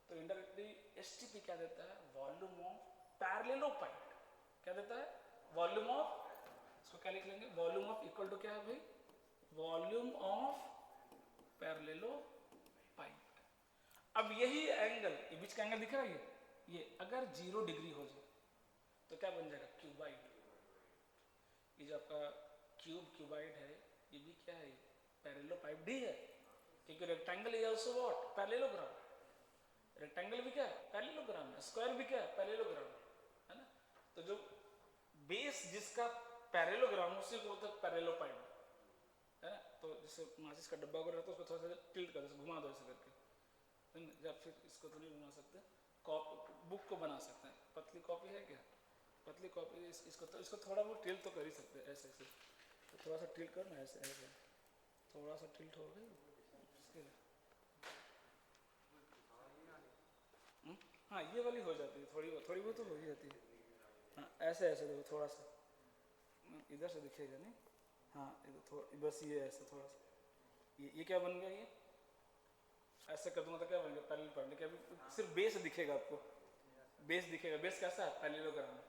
तो इनडायरेक्टली एसटीपी क्या देता है वॉल्यूम ऑफ पैरेललोपाइड, क्या देता है वॉल्यूम ऑफ, इसको क्या लिख लेंगे वॉल्यूम ऑफ इक्वल टू क्या है भाई वॉल्यूम ऑफ पैरेललोपाइड। अब यही एंगल, ये बीच का एंगल दिख रहा है ये अगर 0 डिग्री हो जाए तो क्या बन जाएगा क्यूबाइड। ये जो आपका क्यूबाइड है ये भी क्या है पैरेललोपाइड ही है, क्योंकि rectangle is also what parallelogram, rectangle भी क्या है पैरेललोग्राम है, स्क्वायर भी क्या है पैरेललोग्राम है ना। तो जो बेस जिसका पैरेललोग्राम उसी को बोलते हैं पैरेललोपाइड है ना। तो जैसे माचिस का डब्बा वगैरह रहता है उसको थोड़ा सा टिल्ट कर घुमा दो ऐसे करके, या फिर इसको तो नहीं घुमा सकते, बुक को बना सकते हैं, पतली कॉपी है क्या पतली कॉपी, इसको थोड़ा बहुत टिल्ट तो कर ही सकते हैं ऐसे ऐसे, तो थोड़ा सा टिल्ट कर ना ऐसे ऐसे, थोड़ा सा टिल्ट हो गई इसके लिए, हाँ ये वाली हो जाती है थोड़ी बहुत तो हो ही जाती है, हाँ ऐसे ऐसे देखो थोड़ा सा इधर से दिखेगा नहीं, हाँ बस ये ऐसे थोड़ा सा, ये क्या बन गया, ये ऐसे कर दूंगा तो क्या बन गया पैरेललोपाइड, क्या सिर्फ बेस दिखेगा आपको, बेस दिखेगा, बेस कैसा है पैरेललोग्राम,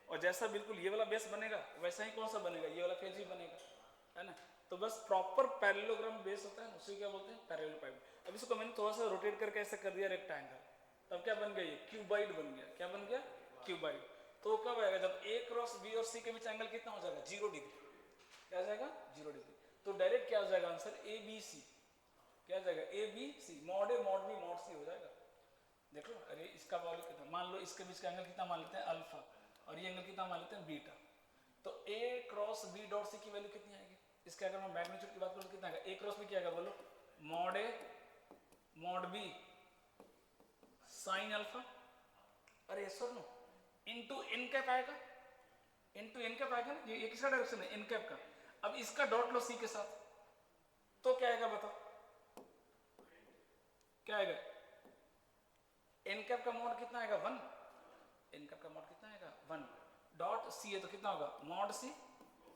और जैसा बिल्कुल ये वाला बेस बनेगा वैसा ही कौन सा बनेगा ये वाला पेज ही बनेगा है ना। तो बस प्रॉपर पैरेललोग्राम बेस होता है उसी को क्या बोलते हैं पैरेललोपाइड। अब इसको मैंने थोड़ा सा रोटेट करके ऐसे कर दिया रेक्टेंगल, तब क्या बन गया ये क्यूबाइड बन गया, क्या बन गया क्यूबाइड। तो कब आएगा जब ए क्रॉस बी और सी के बीच एंगल कितना हो जाएगा 0 डिग्री, क्या आ जाएगा 0 डिग्री, तो डायरेक्ट क्या हो जाएगा आंसर ए बी सी, क्या जाएगा A B C, mod A mod B mod C हो जाएगा। देख लो अरे इसका वैल्यू कितना, मान लो इसके बीच का एंगल कितना मान लेते हैं अल्फा और ये एंगल कितना मान लेते हैं बीटा, तो ए क्रॉस बी डॉट सी की वैल्यू कितनी आएगी, इसके अगर मैं मैग्नीट्यूड की बात करूं तो कितना आएगा, ए क्रॉस बी क्या आएगा बोलो mod A mod B sine alpha, अरे यस और नो, इनटू एन कैप आएगा, इनटू एन कैप आएगा ना, ये किसका डायरेक्शन है एन कैप का। अब इसका डॉट लो सी के साथ तो क्या आएगा बताओ, क्या आएगा एन कैप का मॉड कितना आएगा 1, एन कैप का मॉड कितना आएगा 1, डॉट सी है तो कितना होगा मॉड सी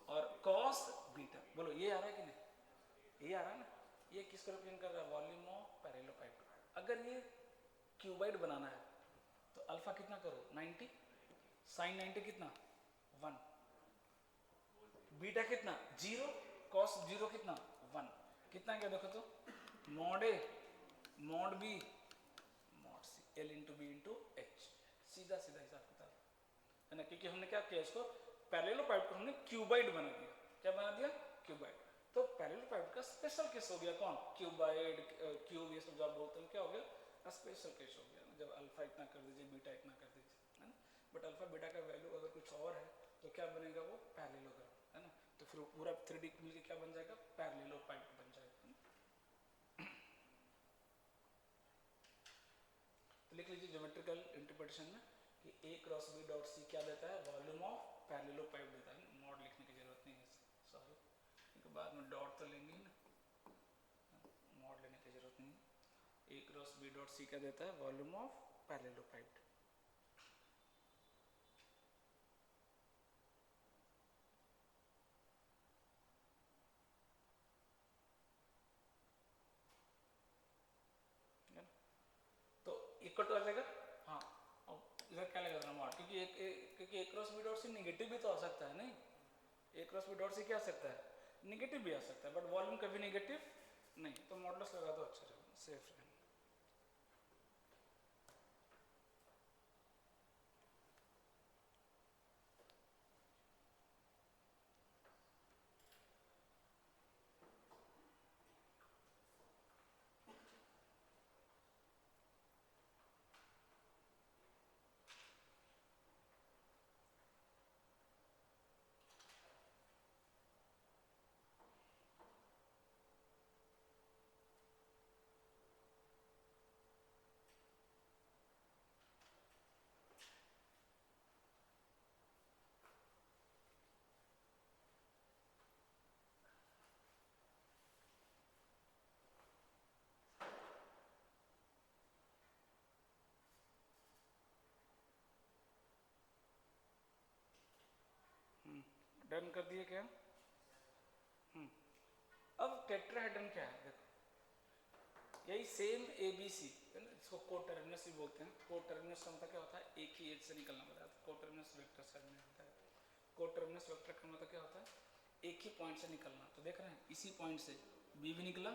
और कॉस बीटा, बोलो ये आ रहा है कि नहीं, ये आ रहा है ना, ये किसको रिप्रेजेंट कर रहा है वॉल्यूम ऑफ पैरेललोपाइड। अगर ये क्यूबाइड बनाना है तो अल्फा कितना करो 90, साइन 90 कितना 1, बीटा कितना 0, कॉस 0 कितना 1, कितना क्या देखो तो mod A mod B mod C, L into B into H, सीधा सीधा हिसाब किताब है ना, क्योंकि हमने क्या किया इसको पैरेललोपाइड को हमने क्यूबाइड बना दिया, क्या बना दिया क्यूबाइड। तो पैरेललोपाइड का स्पेशल केस हो गया कौन क्यूबाइड क्यूब ये सब जब बोलते हैं क्या हो गया स्पेशल केस हो गया, जब अल्फा इतना कर दीजिए बीटा इतना कर दीजिए है ना। बट अल्फा बीटा का वैल्यू अगर कुछ और है तो क्या बनेगा, वो पैरेललोग्राम, है ना। तो फिर पूरा 3D मिलके क्या बन जाएगा, पैरेललोपाइड बन जाएगा, है ना? तो लिख लीजिए ज्योमेट्रिकल इंटरप्रिटेशन में कि A cross B dot C क्या देता है, वॉल्यूम ऑफ पैरेललोपाइड देता है। मॉड लिखने की जरूरत नहीं है, सॉरी, क्योंकि बाद में डॉट तो लेंगे ही ना, मॉड लेने की जरूरत नहीं है। A cross B dot C क्या देता है, वॉल्यूम ऑफ पैरेललोपाइड। तो इक्वल टू आ जाएगा, हाँ। अब इधर क्या लगेगा मॉड, क्योंकि A cross B dot C negative भी तो आ सकता है, नहीं, A cross B dot C क्या आ सकता है, निगेटिव भी आ सकता है, बट वॉल्यूम कभी निगेटिव नहीं, तो मॉडुलस लगा दो, अच्छा रहेगा, सेफ रहेगा। डन कर दिए क्या? अब टेट्राहेड्रन क्या है, देखो यही सेम ABC है ना, इसको कोटर्मिनस भी बोलते हैं। कोटर्मिनस का मतलब क्या होता है, एक ही एज से निकलना बताया था, कोटर्मिनस वेक्टर से हमने बताया। कोटर्मिनस वेक्टर का मतलब क्या होता है, एक ही पॉइंट से निकलना। तो देख रहे हैं, इसी पॉइंट से B भी निकला,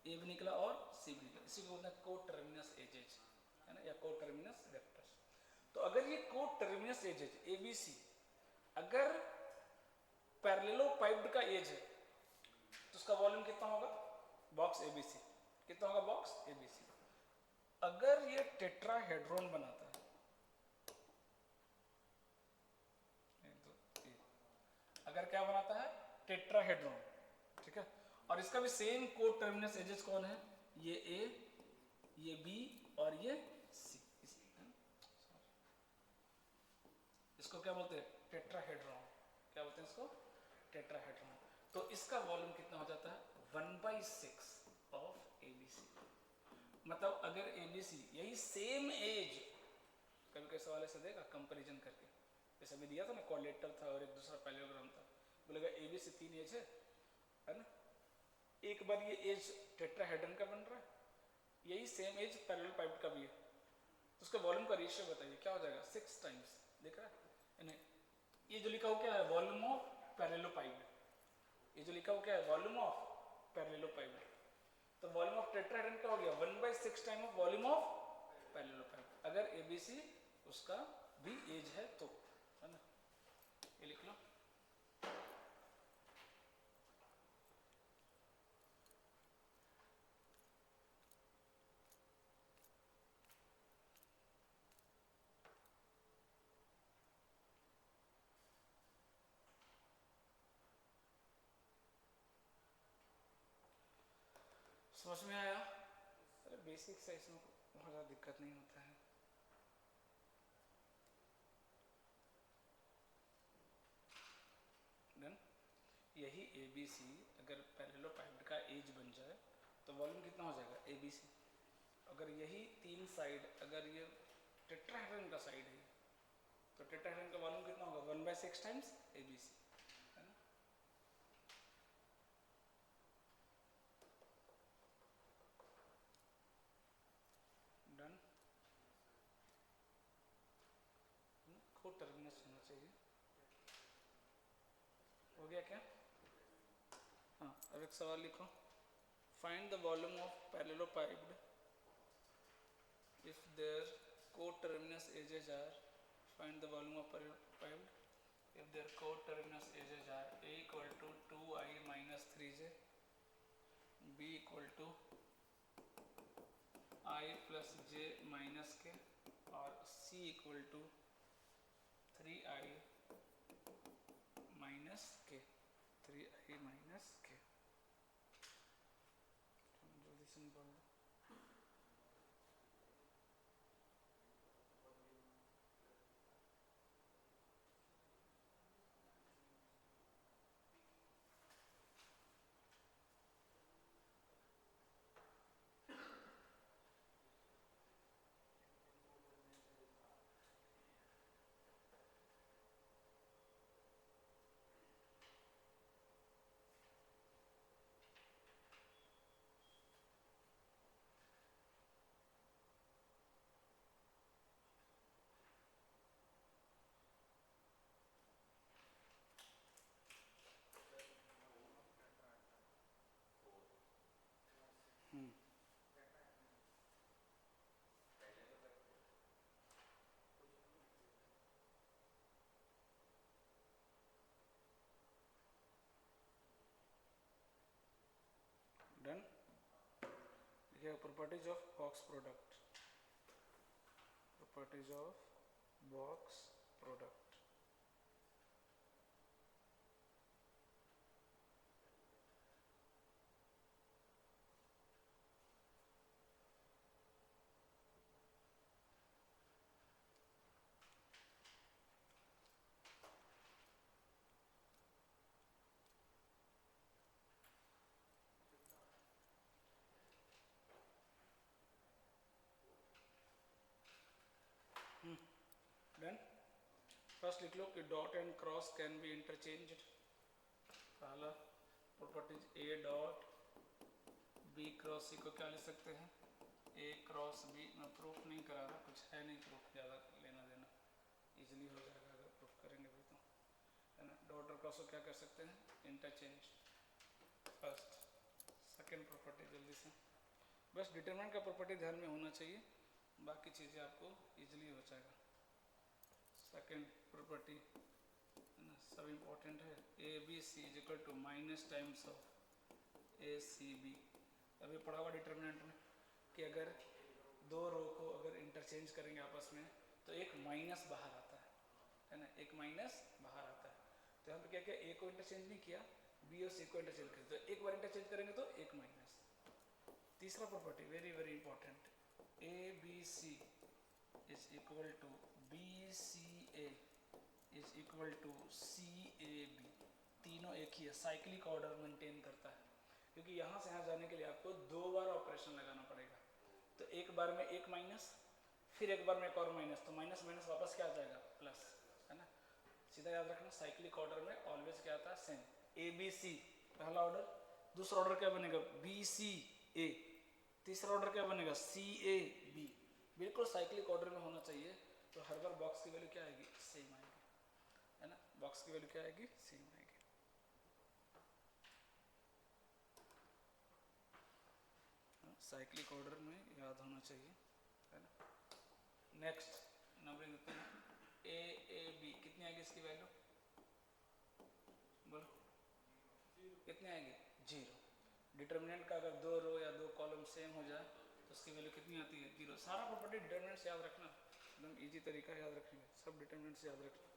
A भी निकला और C भी निकला, इसी को बोलते हैं कोटर्मिनस एजेज, है ना, या कोटर्मिनस वेक्टर्स। तो अगर ये कोटर्मिनस एजेज ABC अगर पैरेललोपाइप्ड का एज है तो उसका वॉल्यूम कितना होगा, बॉक्स ABC कितना होगा, बॉक्स ABC। अगर ये टेट्राहेड्रॉन बनाता है, अगर क्या बनाता है, टेट्राहेड्रॉन, ठीक है, और इसका भी सेम कोटर्मिनस एजेस कौन है, ये A, ये B और ये C, इसको क्या बोलते हैं, टेट्राहेड्रॉन। क्या बोलते हैं इसको, टेट्राहेड्रॉन। तो इसका वॉल्यूम कितना हो जाता है, 1/6 ऑफ ABC। मतलब अगर ABC यही सेम एज, कभी कभी सवाल ऐसे देगा कंपैरिजन करके, जैसे अभी दिया था ना, कोलेटर था और एक दूसरा पैरेललोग्राम था, बोलेगा ABC 3 एज है ना, एक बार ये एज टेट्राहेड्रन का बन रहा है, यही सेम एज पैरेललोपाइप्ड का भी है, तो उसका वॉल्यूम का रेशियो बताइए क्या हो जाएगा, 6 टाइम्स। देख रहा है, ये जो लिखा हो क्या है, वॉल्यूम ऑफ पैरेललोपाइप्ड, ये जो लिखा हो क्या है, वॉल्यूम ऑफ पैरेललोपाइप्ड। तो वॉल्यूम ऑफ टेट्राहेड्रन क्या हो गया, 1/6 time of volume of parallelepiped, अगर ABC उसका भी एज है तो, है ना, ये लिख लो। समझ में आया? अरे बेसिक से इसमें बहुत ज़्यादा दिक्कत नहीं होता है। डन। यही ABC अगर पैरेललोपाइप्ड का एज बन जाए तो वॉल्यूम कितना हो जाएगा, ABC। अगर यही 3 साइड, अगर ये टेट्राहेड्रन का साइड है तो टेट्राहेड्रन का वॉल्यूम कितना होगा, 1/6 टाइम्स ABC, है ना। डन। कोटर्मिनस होना चाहिए, हो गया क्या? हाँ, अब एक सवाल लिखो, find the volume of parallelepiped if their coterminous edges are, find the volume of parallelepiped if their coterminous edges are A equal to 2I minus 3j, B equal to I plus j minus k और C equal to 3i minus के, 3i माइनस के। जल्दी से निकाल दो। डन। देखिए properties of box product, properties of box product. Done. First लिख लो कि dot and cross can be interchanged. पहला properties A dot B cross C को क्या लिख सकते हैं, ए क्रॉस बी। मैं प्रूफ नहीं करा रहा, कुछ है नहीं प्रूफ, ज़्यादा लेना देना, इजीली हो जाएगा अगर प्रूफ करेंगे भी तो, है ना। डॉट और क्रॉस को क्या कर सकते हैं, इंटरचेंज। फर्स्ट। सेकेंड प्रॉपर्टी जल्दी से, बस डिटरमिनेंट का प्रॉपर्टी ध्यान में होना चाहिए, बाकी चीज़ें आपको इजीली हो जाएगा। सेकेंड प्रॉपर्टी है ना, सब इम्पोर्टेंट है। A B C is equal to minus times of A C B. अभी पढ़ा हुआ डिटरमिनेंट में कि अगर दो रो को अगर इंटरचेंज करेंगे आपस में तो एक माइनस बाहर आता है ना, एक माइनस बाहर आता है। तो यहाँ पे क्या किया, ए को इंटरचेंज नहीं किया, बी और सी को इंटरचेंज कर, तो एक बार इंटरचेंज करेंगे तो एक माइनस। तीसरा property very very important, A B C is equal to B C A is equal to C A B. तीनों एक ही है, साइक्लिक ऑर्डर मेंटेन करता है, क्योंकि यहाँ से यहाँ जाने के लिए आपको दो बार ऑपरेशन लगाना पड़ेगा। तो एक बार में एक माइनस, फिर एक बार में एक और माइनस, तो माइनस माइनस वापस क्या आ जाएगा, प्लस, है ना। सीधा याद रखना, साइक्लिक ऑर्डर में ऑलवेज क्या आता है, सेम। ए बी सी पहला ऑर्डर, दूसरा ऑर्डर क्या बनेगा, बी सी ए, तीसरा ऑर्डर क्या बनेगा, सी ए बी। बिल्कुल साइक्लिक ऑर्डर में होना चाहिए, तो हर बार बॉक्स की वैल्यू क्या आएगी, सेम आएगी, है ना। बॉक्स की वैल्यू क्या आएगी, सेम आएगी। साइक्लिक ऑर्डर में याद होना चाहिए, है ना। नेक्स्ट नंबरिंग देते हैं, ए ए बी कितनी आएगी इसकी वैल्यू, बोलो कितनी आएगी, 0। डिटर्मिनेंट का अगर दो रो या दो कॉलम सेम हो जाए तो उसकी वैल्यू कितनी आती है, 0। सारा प्रॉपर्टी डिटर्मिनेंट्स याद रखना, एकदम इजी तरीका याद रखेंगे, सब डिटर्मिनेंट्स याद रखना।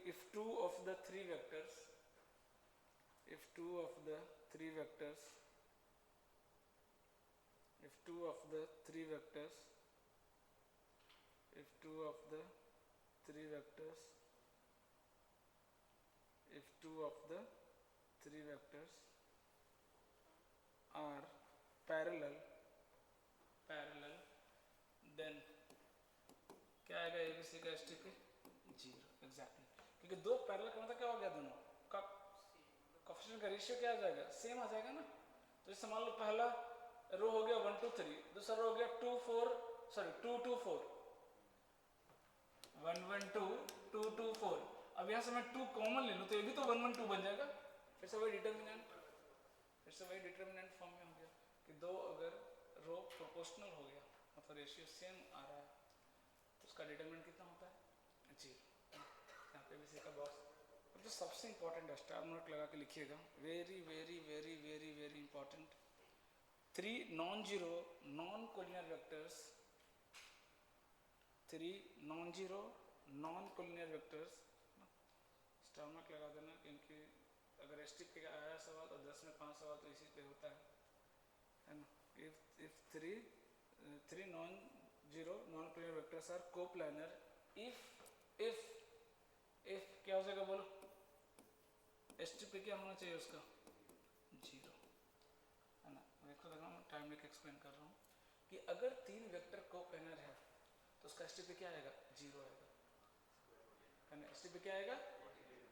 If two of the three vectors, if two of the three vectors, if two of the three vectors, if two of the three vectors, if two of the three vectors are parallel, then क्या आएगा एबीसी का एसटी पे, 0। एग्जैक्टली, क्योंकि दो पैरेलल का मतलब क्या हो गया, दोनों का कोएफिशिएंट का रेशियो क्या आ जाएगा, सेम आ जाएगा ना। तो जैसे मान लो पहला रो हो गया 1 2 3, दूसरा रो हो गया 2 4 सॉरी 2 2 4, 1 1 2 2 2 4। अब यहाँ से मैं 2 कॉमन ले लूँ तो ये भी तो 1 1 2 बन जाएगा, फिर से वही डिटर्मिनेंट फॉर्म में हो गया। दो अगर रो प्रोपोर्शनल हो गया मतलब रेशियो सेम आ रहा है तो उसका डिटरमिनेंट कितना होता है 0। यहाँ पे भी सी का बॉक्स। अब जो सबसे इंपॉर्टेंट है स्टार मार्क लगा के लिखिएगा, very very very very very important, 3 non zero non collinear vectors, 3 non zero non collinear vectors, star mark लगा देना क्योंकि अगर एस टी पे आया सवाल तो 10 में 5 सवाल तो इसी पे होता है ना। if three non zero non collinear vectors are coplanar if क्या हो जाएगा बोलो, एस टी पे क्या होना चाहिए उसका 0 है ना। देखो देखो मैं टाइम लेके एक्सप्लेन कर रहा हूँ कि अगर 3 वेक्टर कोप्लानर है तो उसका एस टी पे क्या आएगा 0 आएगा है ना। एस टी पे क्या आएगा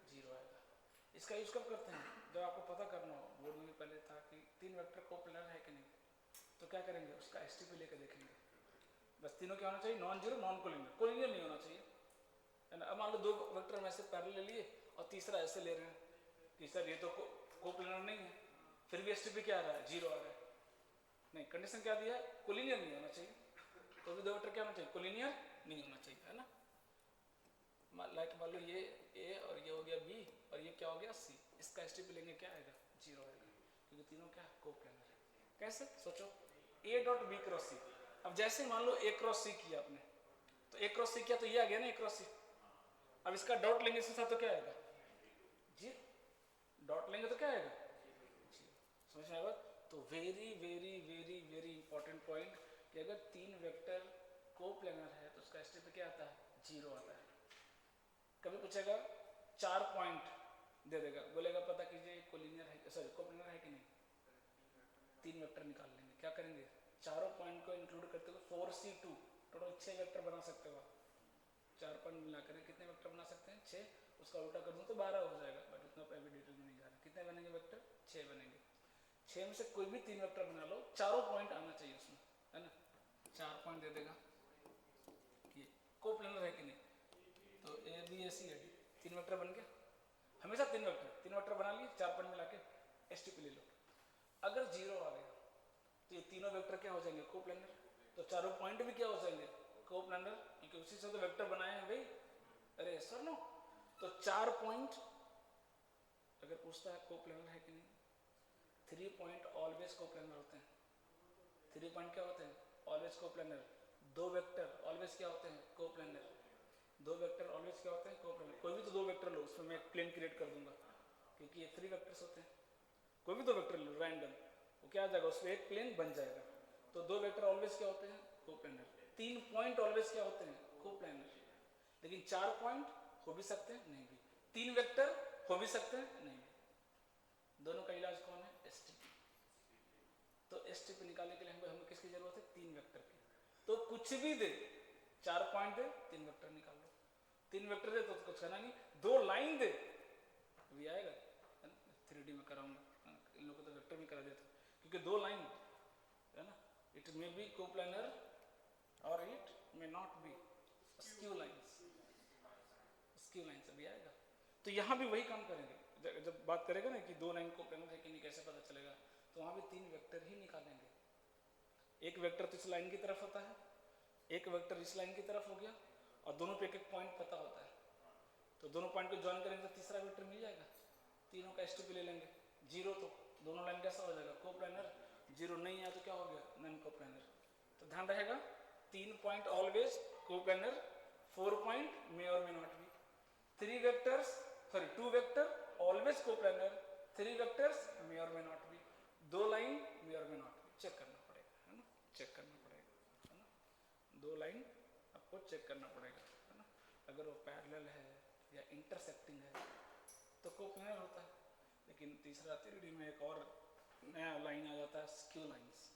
0 आएगा। इसका यूज कब करते हैं, जब आपको पता करना हो, बोर्ड में भी पहले था कि 3 वेक्टर कोप्लानर है कि नहीं, तो क्या करेंगे उसका एस टी पे लेकर देखेंगे, बस तीनों क्या होना चाहिए non zero non collinear, collinear नहीं होना चाहिए है ना। अब मान लो 2 वेक्टर में से पैरेलल ले लिए और तीसरा ऐसे ले रहे हैं कि सर ये तो कोप्लानर नहीं है, फिर भी एस टी पे क्या आ रहा है 0 आ रहा है, नहीं कंडीशन क्या दिया है कोलिनियर नहीं होना चाहिए, तो भी 2 वेक्टर क्या होना चाहिए कोलिनियर नहीं होना चाहिए है ना। लाइक मान लो ये ए और ये हो गया बी और ये क्या हो गया सी, इसका एस टी पे लेंगे क्या आएगा 0 आएगा क्योंकि तीनों क्या कोप्लानर है। कैसे सोचो ए डॉट बी क्रॉस सी, अब जैसे मान लो ए क्रॉस सी किया आपने तो ए क्रॉस सी किया तो ये आ गया ना ए क्रॉस सी, अब इसका डॉट लेंगे इसके साथ तो क्या आएगा 0, डॉट लेंगे तो क्या आएगा 0, समझ में आएगा। तो very very very very important point कि अगर 3 वेक्टर कोप्लानर है तो उसका एस टी पे क्या आता है 0 आता है। कभी पूछेगा 4 पॉइंट दे देगा, बोलेगा पता कीजिए कोलिनियर है सॉरी कोप्लानर है कि नहीं, 3 वेक्टर निकाल लेंगे, क्या करेंगे चारों पॉइंट को इंक्लूड करते हुए 4c2 टोटल 6 वेक्टर बना सकते हो आप, 4 पॉइंट मिलाकर कितने वेक्टर बना सकते हैं 6, उसका उल्टा कर दूं तो 12 हो जाएगा, बट उतना अभी डिटेल में नहीं जा रहा। कितने बनेंगे वेक्टर 6 बनेंगे, 6 में से कोई भी 3 वेक्टर बना लो, चारों पॉइंट आना चाहिए उसमें है ना। 4 पॉइंट दे देगा ये कोप्लानर है कि नहीं, तो A B A C A D 3 vector बन गया, हमेशा 3 वेक्टर बना लिए, 4 पॉइंट मिला के एस टी पे ले लो। अगर 0 आ गया तो ये तीनों वेक्टर क्या हो जाएंगे कोप्लानर, तो चारों पॉइंट भी क्या हो जाएंगे कोप्लानर, क्योंकि उसी से तो वेक्टर बनाए हैं भाई, अरे सर नो। तो 4 पॉइंट अगर पूछता है कोप्लानर है कि नहीं, 3 पॉइंट ऑलवेज कोप्लानर होते हैं, 3 पॉइंट क्या होते हैं ऑलवेज कोप्लानर, 2 वेक्टर ऑलवेज क्या होते हैं कोप्लानर, 2 वेक्टर ऑलवेज क्या होते हैं कोप्लानर। कोई भी तो 2 वेक्टर लो, उसमें मैं एक प्लेन क्रिएट कर दूंगा क्योंकि ये 3 वेक्टर्स होते हैं, कोई भी 2 वेक्टर लो रैंडम, वो क्या आ जाएगा उसमें एक प्लेन बन जाएगा। तो 2 वेक्टर ऑलवेज क्या होते हैं कोप्लानर, 3 पॉइंट ऑलवेज क्या होते हैं कोप्लानर, लेकिन 4 पॉइंट हो भी सकते हैं नहीं भी, 3 वेक्टर हो भी सकते हैं नहीं भी, दोनों का इलाज कौन है एस टी पी। तो एस टी पी निकालने के लिए हमें किसकी जरूरत है 3 वेक्टर की, तो कुछ भी दे 4 पॉइंट दे 3 वेक्टर निकाल लो, 3 वेक्टर दे तो कुछ करना नहीं, 2 लाइन दे भी आएगा, 3D में कराऊंगा इन लोगों को तो वेक्टर में करा देता क्योंकि 2 लाइन है ना, इट मे बी कोप्लानर और it may not B, skew lines अभी आएगा। तो यहाँ भी वही काम करेंगे, जब बात करेगा ना कि 2 लाइन कोप्लानर है कि नहीं कैसे पता चलेगा, तो वहाँ भी 3 वेक्टर ही निकालेंगे, एक वेक्टर तो इस लाइन की तरफ होता है, एक वेक्टर इस लाइन की तरफ हो गया, और दोनों पे एक पॉइंट पता होता है, तो दोनों पॉइंट को ज्वाइन करेंगे तो तीसरा वेक्टर मिल जाएगा, तीनों का एस टी पी ले लेंगे। 0 तो दोनों लाइन कैसा हो जाएगा कोप्लानर, 0 नहीं है तो क्या हो गया नॉन कोप्लानर। तो ध्यान रहेगा 3 point always coplanar, 4 point may और may not be, 2 vector always coplanar, 3 vectors may और may not be, 2 line may और मे नॉट बी, चेक करना पड़ेगा है ना, चेक करना पड़ेगा है ना, 2 लाइन आपको चेक करना पड़ेगा है ना। अगर वो पैरेलल है या इंटरसेक्टिंग है तो कोप्लानर होता है, लेकिन तीसरा 3D में एक और नया लाइन आ जाता है स्क्यू लाइंस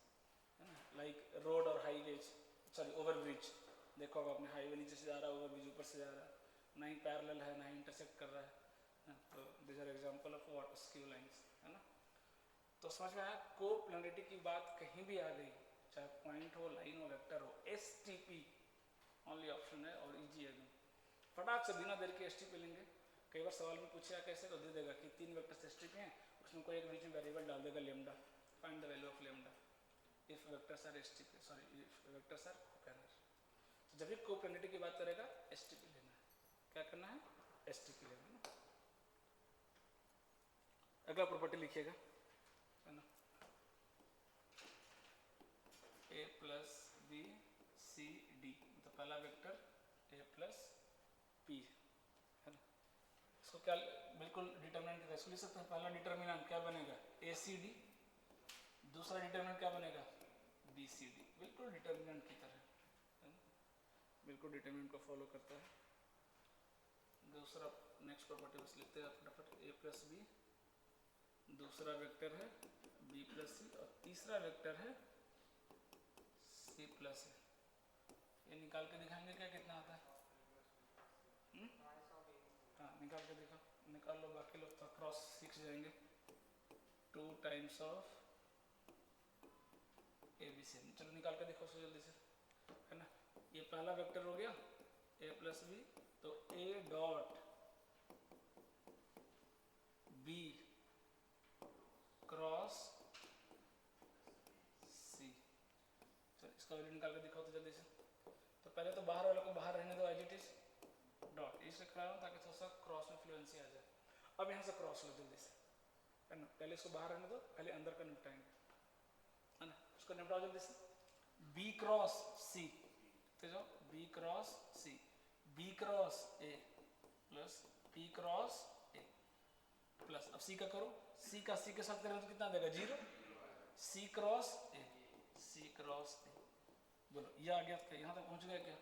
है ना, लाइक रोड और हाईवेज सॉरी ओवरब्रिज, देखो अब आपने हाईवे नीचे से जा रहा है ओवरब्रिज ऊपर से जा रहा है, ना ही पैरेलल है ना ही इंटरसेक्ट कर रहा है, तो this are example of what skew lines है ना। तो समझ में आया, कोप्लानरिटी की बात कहीं भी आ गई, चाहे पॉइंट हो लाइन हो वेक्टर हो, S T P only option है और इजी है एकदम, फटाक से बिना देर के एस टी पी लेंगे। कई बार सवाल में पूछेगा कैसे, तो दे देगा कि 3 वेक्टर एस टी पी हैं, उसमें कोई एक बीच में वेरिएबल डाल देगा lambda, find the value of lambda, if vectors are STP, sorry if vectors are coplanar. तो जब भी कोप्लानिटी की बात करेगा एसटीपी लेना है, क्या करना है, एसटीपी लेना है ना। अगला प्रॉपर्टी लिखिएगा, है ना, ए प्लस बी सी डी, तो पहला वेक्टर ए प्लस पी है ना। इसको क्या बिल्कुल डिटर्मिनेंट की तरह लिख सकते हैं। पहला डिटर्मिनेंट क्या बनेगा, ए सी डी, दूसरा डिटर्मिनेंट क्या बनेगा, बी सी डी, बिल्कुल डिटर्मिनेंट की तरह है ना, बिल्कुल डिटर्मिनेंट को फॉलो करता है। दूसरा नेक्स्ट प्रॉपर्टी बस लिखते हैं फटाफट, ए प्लस बी, दूसरा वेक्टर है बी प्लस सी, और तीसरा वेक्टर है सी प्लस ए। ये निकाल के दिखाएंगे क्या कितना आता है, हाँ निकाल के दिखा, निकाल लो, बाकी लोग तो क्रॉस सीख जाएंगे। 2 times of A B C, चलो निकाल के देखो सो जल्दी से, है ना। ये पहला वेक्टर हो गया ए प्लस बी, तो ए डॉट बी क्रॉस सी, चलो इसका वैल्यू निकाल के दिखाओ तो जल्दी से। तो पहले तो बाहर वाले को बाहर रहने दो एज इट इज, डॉट इसे करा रहा हूँ ताकि थोड़ा सा क्रॉस में फ्लुएंसी आ जाए। अब यहाँ से क्रॉस लो जल्दी से, है ना, पहले इसको बाहर रहने दो, पहले अंदर का निपटाएंगे, है ना। उसको निपटाओ जल्दी से, बी क्रॉस सी, तो जाओ B cross C, B cross A plus P cross A plus, अब सी का करो, सी का सी के साथ करें तो कितना देगा, 0, सी क्रॉस ए, सी क्रॉस ए, बोलो ये आ गया, यहाँ तक पहुँच गया क्या,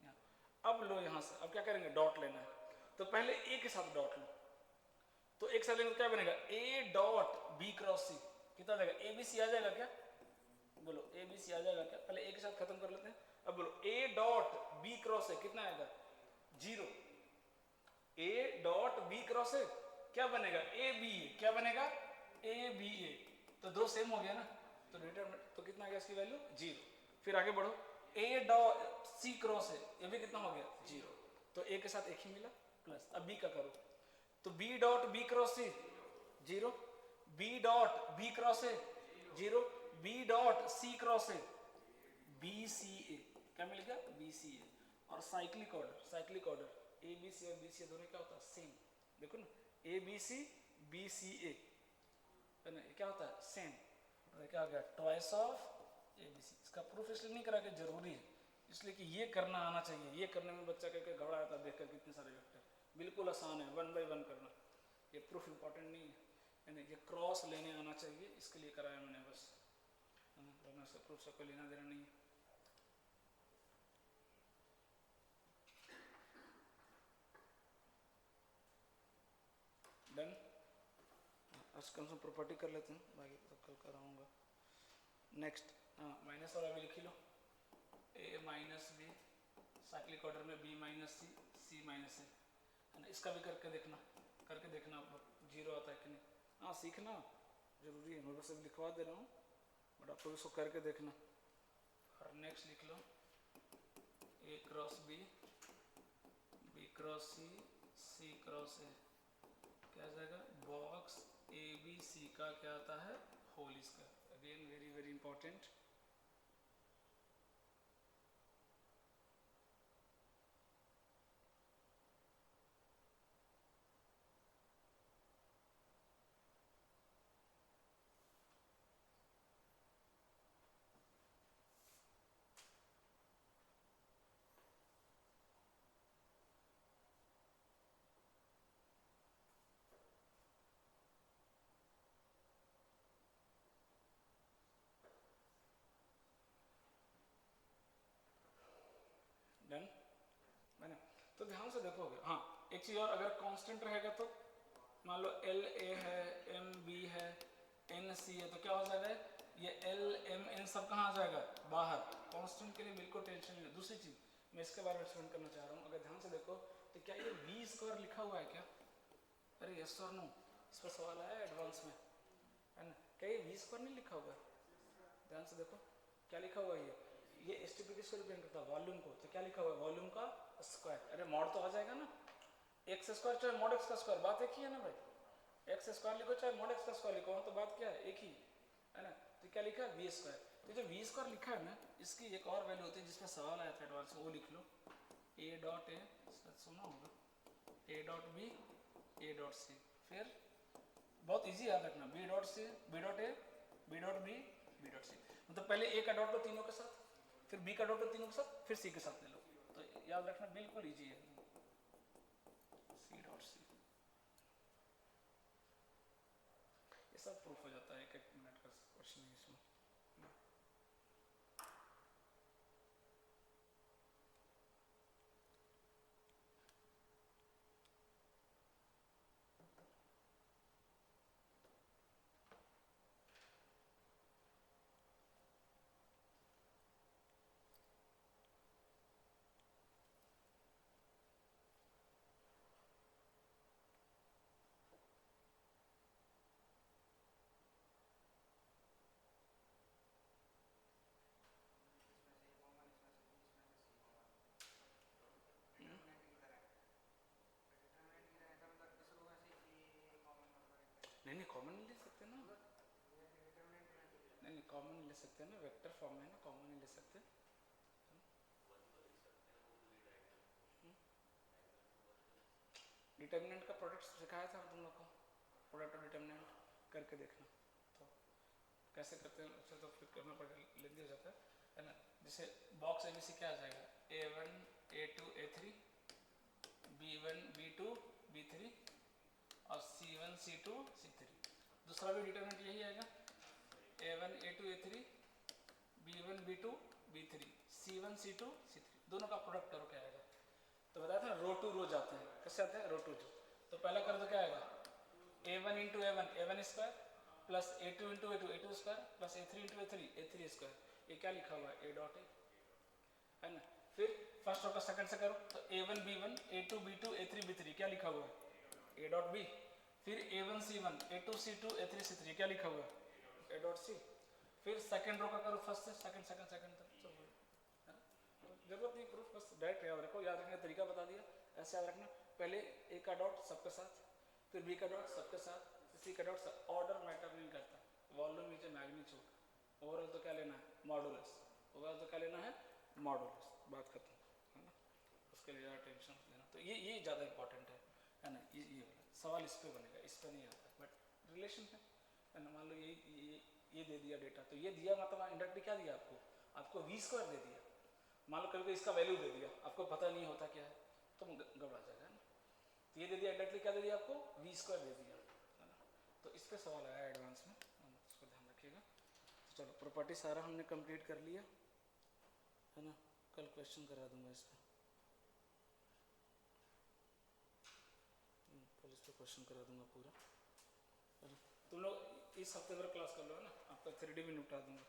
यहाँ। अब लो यहाँ से, अब क्या करेंगे, डॉट लेना है, तो पहले ए के साथ डॉट लो, तो एक साथ लेंगे तो क्या बनेगा, ए डॉट बी क्रॉस सी, कितना देगा, ए बी सी आ जाएगा क्या, बोलो ए बी सी आ जाएगा क्या, पहले ए के साथ खत्म कर लेते हैं। अब बोलो A dot B cross A कितना आएगा, 0, A dot B cross A क्या बनेगा, ए बी ए, क्या बनेगा, ए बी ए, तो दो सेम हो गया ना, तो डिटरमिनेंट तो कितना आ गया इसकी वैल्यू, 0। फिर आगे बढ़ो, ए डॉट सी क्रॉस ए, ये भी कितना हो गया, 0, तो ए के साथ एक ही मिला प्लस। अब बी का करो, तो B dot B cross C 0, B dot B cross A 0, B dot C cross A B C A, क्या मिल गया, बी सी ए। और cyclic order A B C और बी सी ए दोनों क्या होता है, सेम, देखो ना, ए बी सी ए, है ना, ये क्या होता है, सेम, तो क्या हो गया, twice of A B C. इसका प्रूफ इसलिए नहीं करा कि जरूरी है, इसलिए कि ये करना आना चाहिए, ये करने में बच्चा कहकर घबरा आता है देखकर कितने सारे वेक्टर, बिल्कुल आसान है, 1 बाय 1 करना, ये प्रूफ इंपॉर्टेंट नहीं है ना, ये क्रॉस लेने आना चाहिए, इसके लिए कराया मैंने बस, वरना से प्रूफ सबको लेना देना नहीं है। डन, आज कम से कम प्रॉपर्टी कर लेते हैं, बाकी तो कल कराऊंगा। नेक्स्ट, हाँ माइनस वाला भी लिख लो, ए माइनस बी, साइक्लिक ऑर्डर में बी माइनस सी, सी माइनस ए, है ना। इसका भी करके देखना आप लोग, 0 आता है कि नहीं, हाँ सीखना जरूरी है, मैं बस अभी लिखवा दे रहा हूँ, बट आप लोग इसको करके देखना। और नेक्स्ट लिख लो, A cross B, B cross C, C cross A, क्या आ जाएगा, बॉक्स ए बी सी का क्या आता है, whole square, again very very important. Done, मैंने तो ध्यान से देखोगे, हाँ एक चीज और, अगर कांस्टेंट रहेगा तो मान लो एल ए है, एम बी है, एन सी है, तो क्या हो जाएगा, ये एल एम एन सब कहाँ आ जाएगा, बाहर। कांस्टेंट के लिए बिल्कुल टेंशन नहीं है। दूसरी चीज मैं इसके बारे में एक्सप्लेन करना चाह रहा हूँ, अगर ध्यान से देखो तो क्या ये वी स्क्वायर लिखा हुआ है क्या, अरे यस और नो, इस पर सवाल आया एडवांस में, है ना, क्या ये वी स्क्वायर नहीं लिखा हुआ है, ध्यान से देखो क्या लिखा हुआ है, ये एसटीपी किसको रिप्रेजेंट करता है, वॉल्यूम को, तो क्या लिखा हुआ है, वॉल्यूम का स्क्वायर, अरे मॉड तो आ जाएगा ना, एक्स स्क्वायर चाहे मॉड एक्स का स्क्वायर, बात एक ही है ना भाई, एक्स स्क्वायर लिखो चाहे मॉड एक्स का स्क्वायर लिखो, तो बात क्या है, एक ही है ना। तो क्या लिखा है, वी स्क्वायर, तो जो वी स्क्वायर लिखा है ना, इसकी एक और वैल्यू होती है जिसमें सवाल आया था एडवांस में, वो लिख लो। ए डॉट ए, सुना होगा, A dot B, A dot C. फिर बहुत इजी याद रखना, B dot C, B dot A, B dot B, B dot C. मतलब पहले ए का डॉट लो तीनों के साथ, फिर बी का डॉट लो तीनों के साथ, फिर सी के साथ ले लो। तो याद रखना बिल्कुल इजी है, सी डॉट सी। ये सब प्रूफ हो जाता है, एक एक मिनट का क्वेश्चन है इसमें। नहीं कॉमन ले सकते ना, नहीं कॉमन ले सकते हैं ना, वेक्टर फॉर्म में है ना, कॉमन ही ले सकते हैं। डिटर्मिनेंट का प्रोडक्ट सिखाया था तुम लोग को, प्रोडक्ट और डिटर्मिनेंट करके देखना। तो कैसे करते हैं उससे तो फिर करना पड़ेगा, लेंदी हो जाता है ना। जैसे बॉक्स ए बी सी क्या आ जाएगा, A1 A2 A3, B1 B2 B3 और C1 C2 C3। दूसरा भी डिटर्मिनेंट यही आएगा, A1 A2 A3, B1 B2 B3, C1 C2 C3। दोनों का प्रोडक्ट करो क्या आएगा। तो बताया था रो टू रो जाते हैं, कैसे आते हैं, रो टू रो। तो पहला कर दो क्या आएगा, A1 into A1 A1 square plus A2 into A2 A2 square plus A3 into A3 A3 square. ये क्या लिखा हुआ है, A डॉट है ना। फिर फर्स्ट रो का सेकंड से करो, तो A1 B1 A2 B2 A3 B3 क्या लिखा हुआ है, A डॉट B। फिर A1 C1 A2 C2 A3 C3 क्या लिखा हुआ है, A डॉट C। फिर सेकंड रो का करो फर्स्ट से सेकंड सेकंड सेकंड तक सब है ना? जरूरत नहीं प्रूफ, बस डायरेक्ट याद रखो, याद रखने का तरीका बता दिया। ऐसे याद रखना, पहले A का डॉट सबके साथ, फिर B का डॉट सबके साथ, C का डॉट सब। ऑर्डर मैटर नहीं करता, वॉल्यूम इज मैग्नीट्यूड, ओवरऑल तो क्या लेना है, मॉडुलस, ओवरऑल तो क्या लेना है, मॉडुलस। बात खत्म है ना, उसके लिए ज़्यादा टेंशन लेना। तो ये ज़्यादा इंपॉर्टेंट है ना। ये सवाल इस पे बनेगा, इस पे नहीं आता, बट रिलेशन है ना। मान लो ये दे दिया डेटा, तो ये दिया मतलब इंडायरेक्टली क्या दिया आपको, आपको वी स्क्वायर दे दिया। मान लो कभी इसका वैल्यू दे दिया, आपको पता नहीं होता क्या है, तो घबरा जाएगा है ना। तो ये दे दिया इंडायरेक्टली, क्या दे दिया आपको, वी स्क्वायर दे दिया है ना। तो इस पर सवाल आया एडवांस में, उसको ध्यान रखिएगा। तो चलो प्रॉपर्टी सारा हमने कंप्लीट कर लिया है ना, कल क्वेश्चन करा दूंगा इस पर, कल इस पर क्वेश्चन करा दूंगा पूरा है ना। तुम लोग इस हफ्ते भर क्लास कर लो है ना, आपका 3D भी निपटा दूंगा,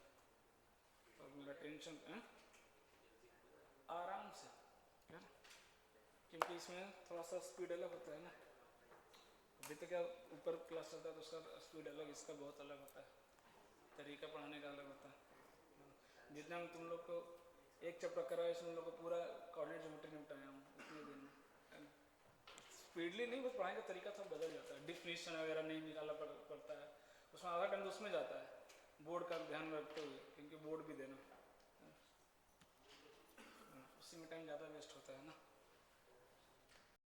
और मेरा टेंशन है आराम से है ना, क्योंकि इसमें थोड़ा सा स्पीड अलग होता है ना। अभी तो क्या ऊपर क्लास चलता है तो उसका स्पीड अलग, इसका बहुत अलग होता है, तरीका पढ़ाने का अलग होता है। जितना हम तुम लोग को एक चैप्टर कराया, इसमें हम लोग को पूरा कोऑर्डिनेट ज्योमेट्री निपटाया हम उतने दिन में है ना। स्पीडली नहीं, बस पढ़ाने का तरीका थोड़ा बदल जाता है, डिफिनीशन वगैरह नहीं निकालना पड़ता है, उसमें आधा टाइम तो उसमें जाता है, बोर्ड का ध्यान रखते हुए, क्योंकि बोर्ड भी देना उसी में टाइम ज़्यादा वेस्ट होता है ना।